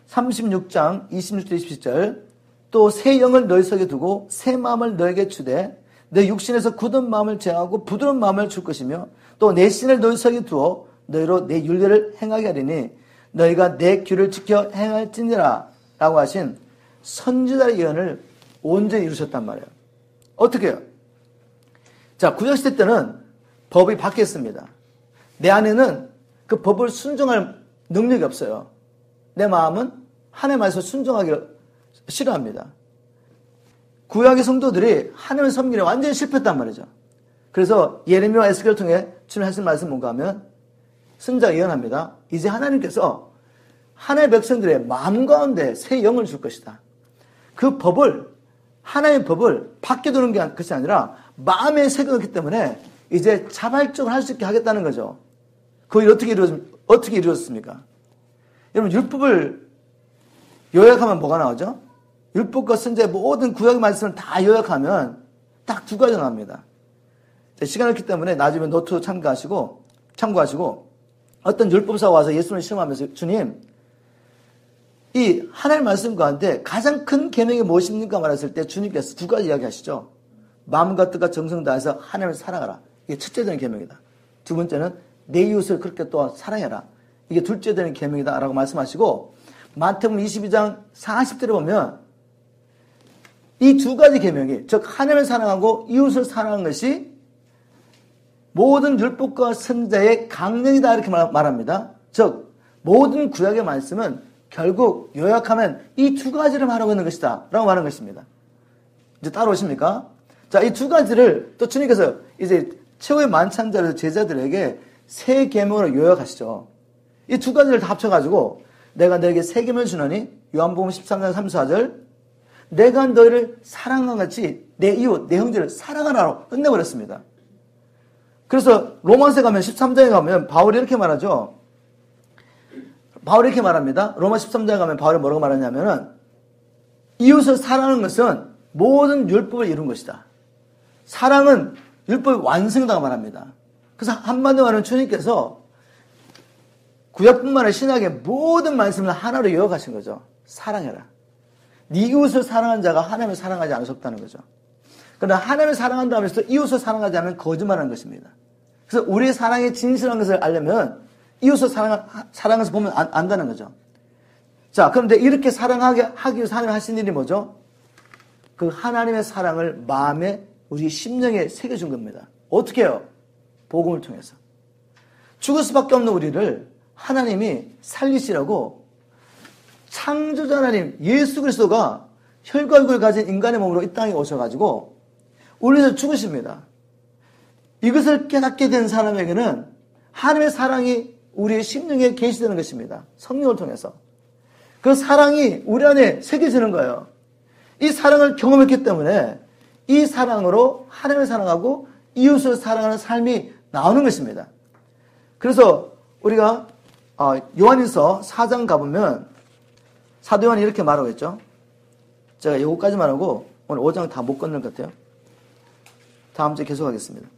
36장 26절 27절 또 새 영을 너희 속에 두고 새 마음을 너에게 주되 내 육신에서 굳은 마음을 제하고 부드러운 마음을 줄 것이며 또 내 신을 너희 속에 두어 너희로 내 율례를 행하게 하리니 너희가 내 규를 지켜 행할지니라 라고 하신 선지자의 예언을 온전히 이루셨단 말이에요. 어떻게 해요? 자, 구약시대 때는 법이 바뀌었습니다. 내 안에는 그 법을 순종할 능력이 없어요. 내 마음은 하나님의 말씀을 순종하기를 싫어합니다. 구약의 성도들이 하나님의 섬기에 완전히 실패했단 말이죠. 그래서 예레미야와 에스겔을 통해 주님 하신 말씀 뭔가 하면 선지자가 예언합니다. 이제 하나님께서 하나님의 백성들의 마음 가운데 새 영을 줄 것이다. 그 법을, 하나님의 법을 바뀌어두는 것이 아니라 마음에 새겨놓기 때문에 이제 자발적으로 할 수 있게 하겠다는 거죠. 그걸 어떻게 이루어졌습니까? 여러분, 율법을 요약하면 뭐가 나오죠? 율법과 선지자의 모든 구약의 말씀을 다 요약하면 딱 두 가지가 나옵니다. 시간이 없기 때문에 나중에 노트 참고하시고 어떤 율법사가 와서 예수님을 시험하면서 주님, 이 하나님의 말씀 가운데 가장 큰 계명이 무엇입니까? 말했을 때 주님께서 두 가지 이야기하시죠. 마음과 뜻과 정성 다해서 하나님을 사랑하라. 이게 첫째 되는 계명이다. 두 번째는 내 이웃을 그렇게 또 사랑해라. 이게 둘째 되는 계명이다 라고 말씀하시고 마태복음 22장 40절에 보면 이 두 가지 계명이 즉 하나님을 사랑하고 이웃을 사랑하는 것이 모든 율법과 선지자의 강령이다 이렇게 말합니다. 즉 모든 구약의 말씀은 결국 요약하면 이 두 가지를 말하고 있는 것이다 라고 말하는 것입니다. 이제 따라오십니까? 자, 이 두 가지를 또 주님께서 이제 최후의 만찬자로 제자들에게 세 계명으로 요약하시죠. 이 두 가지를 다 합쳐가지고 내가 너에게 세 계명을 주노니 요한복음 13장 3, 4절 내가 너희를 사랑한 같이 내 이웃, 내 형제를 사랑하라로 끝내버렸습니다. 그래서 로마서에 가면 13장에 가면 바울이 이렇게 말하죠. 바울이 이렇게 말합니다. 로마 13장에 가면 바울이 뭐라고 말하냐면은 이웃을 사랑하는 것은 모든 율법을 이룬 것이다. 사랑은 율법의 완성이라고 말합니다. 그래서 한마디로 말하면 주님께서 구약뿐만 아니라 신약의 모든 말씀을 하나로 요약하신 거죠. 사랑해라. 네 이웃을 사랑하는 자가 하나님을 사랑하지 않을 수 없다는 거죠. 그러나 하나님을 사랑한다 하면서 이웃을 사랑하지 않으면 거짓말하는 것입니다. 그래서 우리의 사랑의 진실한 것을 알려면 이웃을 사랑해서 보면 안다는 거죠. 자, 그런데 이렇게 사랑하게 하기 위해서 하나님 하신 일이 뭐죠? 그 하나님의 사랑을 마음에 우리 심령에 새겨준 겁니다. 어떻게 해요? 복음을 통해서. 죽을 수밖에 없는 우리를 하나님이 살리시라고 창조자 하나님 예수 그리스도가 혈과 육을 가진 인간의 몸으로 이 땅에 오셔가지고 우리를 죽으십니다. 이것을 깨닫게 된 사람에게는 하나님의 사랑이 우리의 심령에 계시되는 것입니다. 성령을 통해서. 그 사랑이 우리 안에 새겨지는 거예요. 이 사랑을 경험했기 때문에 이 사랑으로 하나님을 사랑하고 이웃을 사랑하는 삶이 나오는 것입니다. 그래서 우리가 요한일서 4장 가보면 사도 요한이 이렇게 말하고 있죠. 제가 이거까지만 하고 오늘 5장 다 못 건널 것 같아요. 다음 주에 계속하겠습니다.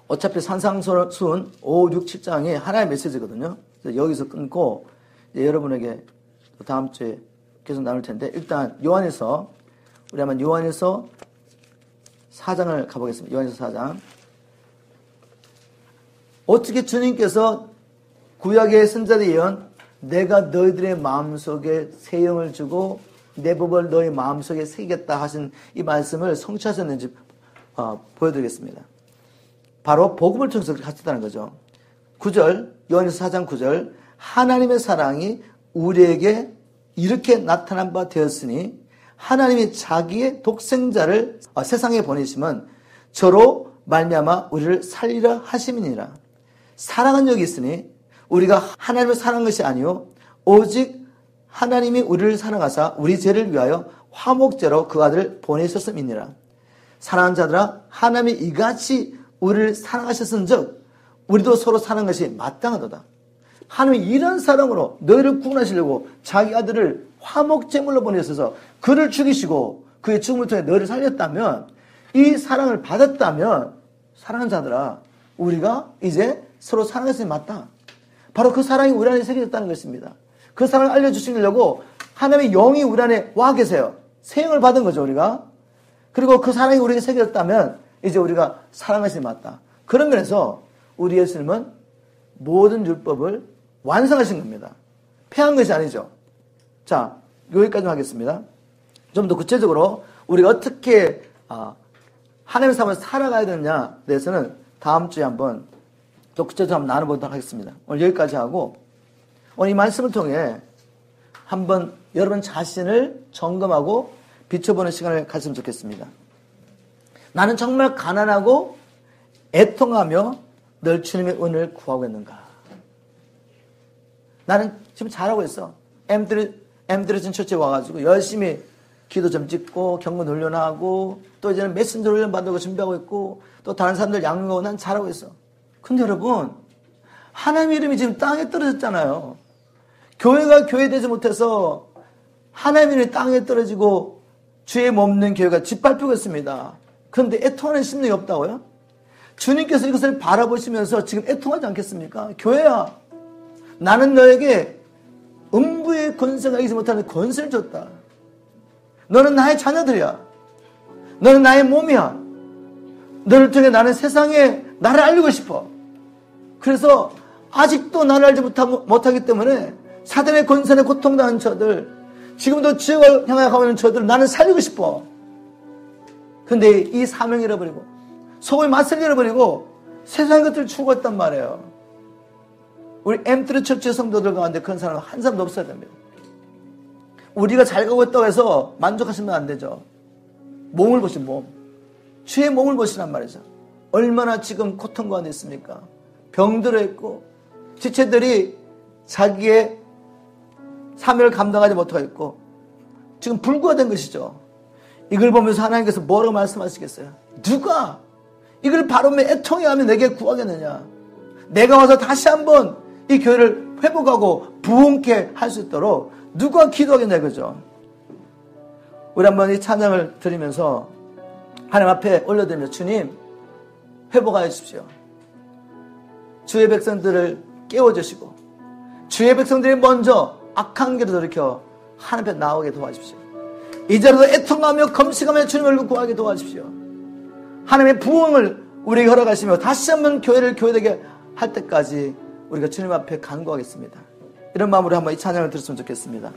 어차피 산상수훈 5, 6, 7장이 하나의 메시지거든요. 그래서 여기서 끊고 여러분에게 다음 주에 계속 나눌 텐데 일단 요한일서 우리 한번 요한일서 4장을 가보겠습니다. 요한일서 4장. 어떻게 주님께서 구약의 선지자의 예언 내가 너희들의 마음속에 새 영을 주고 내 법을 너희 마음속에 새기겠다 하신 이 말씀을 성취하셨는지 보여드리겠습니다. 바로 복음을 통해서 그렇게 하셨다는 거죠. 9절 요한일서 4장 9절 하나님의 사랑이 우리에게 이렇게 나타난 바 되었으니 하나님이 자기의 독생자를 세상에 보내시면 저로 말미암아 우리를 살리려 하심이니라. 사랑은 여기 있으니 우리가 하나님을 사랑한 것이 아니요 오직 하나님이 우리를 사랑하사 우리 죄를 위하여 화목제로 그 아들을 보내셨음이니라. 사랑하는 자들아 하나님이 이같이 우리를 사랑하셨은즉 우리도 서로 사랑하는 것이 마땅하도다. 하나님이 이런 사랑으로 너희를 구원하시려고 자기 아들을 화목제물로 보내셔서 그를 죽이시고 그의 죽음을 통해 너희를 살렸다면 이 사랑을 받았다면 사랑하는 자들아 우리가 이제 서로 사랑할 것이 맞다. 바로 그 사랑이 우리 안에 새겨졌다는 것입니다. 그 사랑을 알려주시려고 하나님의 영이 우리 안에 와 계세요. 새 영을 받은 거죠 우리가. 그리고 그 사랑이 우리에게 새겨졌다면 이제 우리가 사랑할 것이 맞다. 그런 면에서 우리 예수님은 모든 율법을 완성하신 겁니다. 폐한 것이 아니죠. 자, 여기까지 하겠습니다. 좀 더 구체적으로 우리가 어떻게 하나님의 삶을 살아가야 되느냐에 대해서는 다음 주에 한번 또 구체적으로 한번 나눠보도록 하겠습니다. 오늘 여기까지 하고 오늘 이 말씀을 통해 한번 여러분 자신을 점검하고 비춰보는 시간을 가졌으면 좋겠습니다. 나는 정말 가난하고 애통하며 늘 주님의 은혜를 구하고 있는가? 나는 지금 잘하고 있어. 엠드레슨 처치에 와가지고 열심히 기도 좀 찍고 경건 훈련하고 또 이제는 메신저 훈련 받으려고 준비하고 있고 또 다른 사람들 양육하고 난 잘하고 있어. 근데 여러분, 하나님의 이름이 지금 땅에 떨어졌잖아요. 교회가 교회되지 못해서 하나님의 이름이 땅에 떨어지고 주의 몸는 교회가 짓밟히고 있습니다. 그런데 애통하는 심령이 없다고요? 주님께서 이것을 바라보시면서 지금 애통하지 않겠습니까? 교회야, 나는 너에게 음부의 권세가 이기지 못하는 권세를 줬다. 너는 나의 자녀들이야. 너는 나의 몸이야. 너를 통해 나는 세상에 나를 알리고 싶어. 그래서 아직도 나를 알지 못하기 때문에 사단의 권세에 고통당하는 저들, 지금도 지옥을 향해 가고 있는 저들을 나는 살리고 싶어. 근데 이 사명을 잃어버리고 속의 맛을 잃어버리고 세상의 것들을 추구했단 말이에요. 우리 엠트리 처치 성도들 가운데 그런 사람은 한 사람도 없어야 됩니다. 우리가 잘 가고 있다고 해서 만족하시면 안 되죠. 몸을 보시, 몸. 주의 몸을 보시란 말이죠. 얼마나 지금 고통 가운데 있습니까? 병들어 있고 지체들이 자기의 사명을 감당하지 못하고 있고 지금 불구가 것이죠. 이걸 보면서 하나님께서 뭐라고 말씀하시겠어요? 누가 이걸 바로면 애통해하며 내게 구하겠느냐? 내가 와서 다시 한번 이 교회를 회복하고 부흥케 할 수 있도록 누가 기도하겠냐 이거죠. 우리 한번 이 찬양을 드리면서 하나님 앞에 올려드리며 주님 회복하여 주십시오. 주의 백성들을 깨워주시고 주의 백성들이 먼저 악한 길을 돌이켜 하나님 앞에 나오게 도와주십시오. 이제라도 애통하며 검식하며 주님 얼굴 구하게 도와주십시오. 하나님의 부흥을 우리에게 허락하시며 다시 한번 교회를 교회되게 할 때까지 우리가 주님 앞에 간구하겠습니다. 이런 마음으로 한번 이 찬양을 들었으면 좋겠습니다.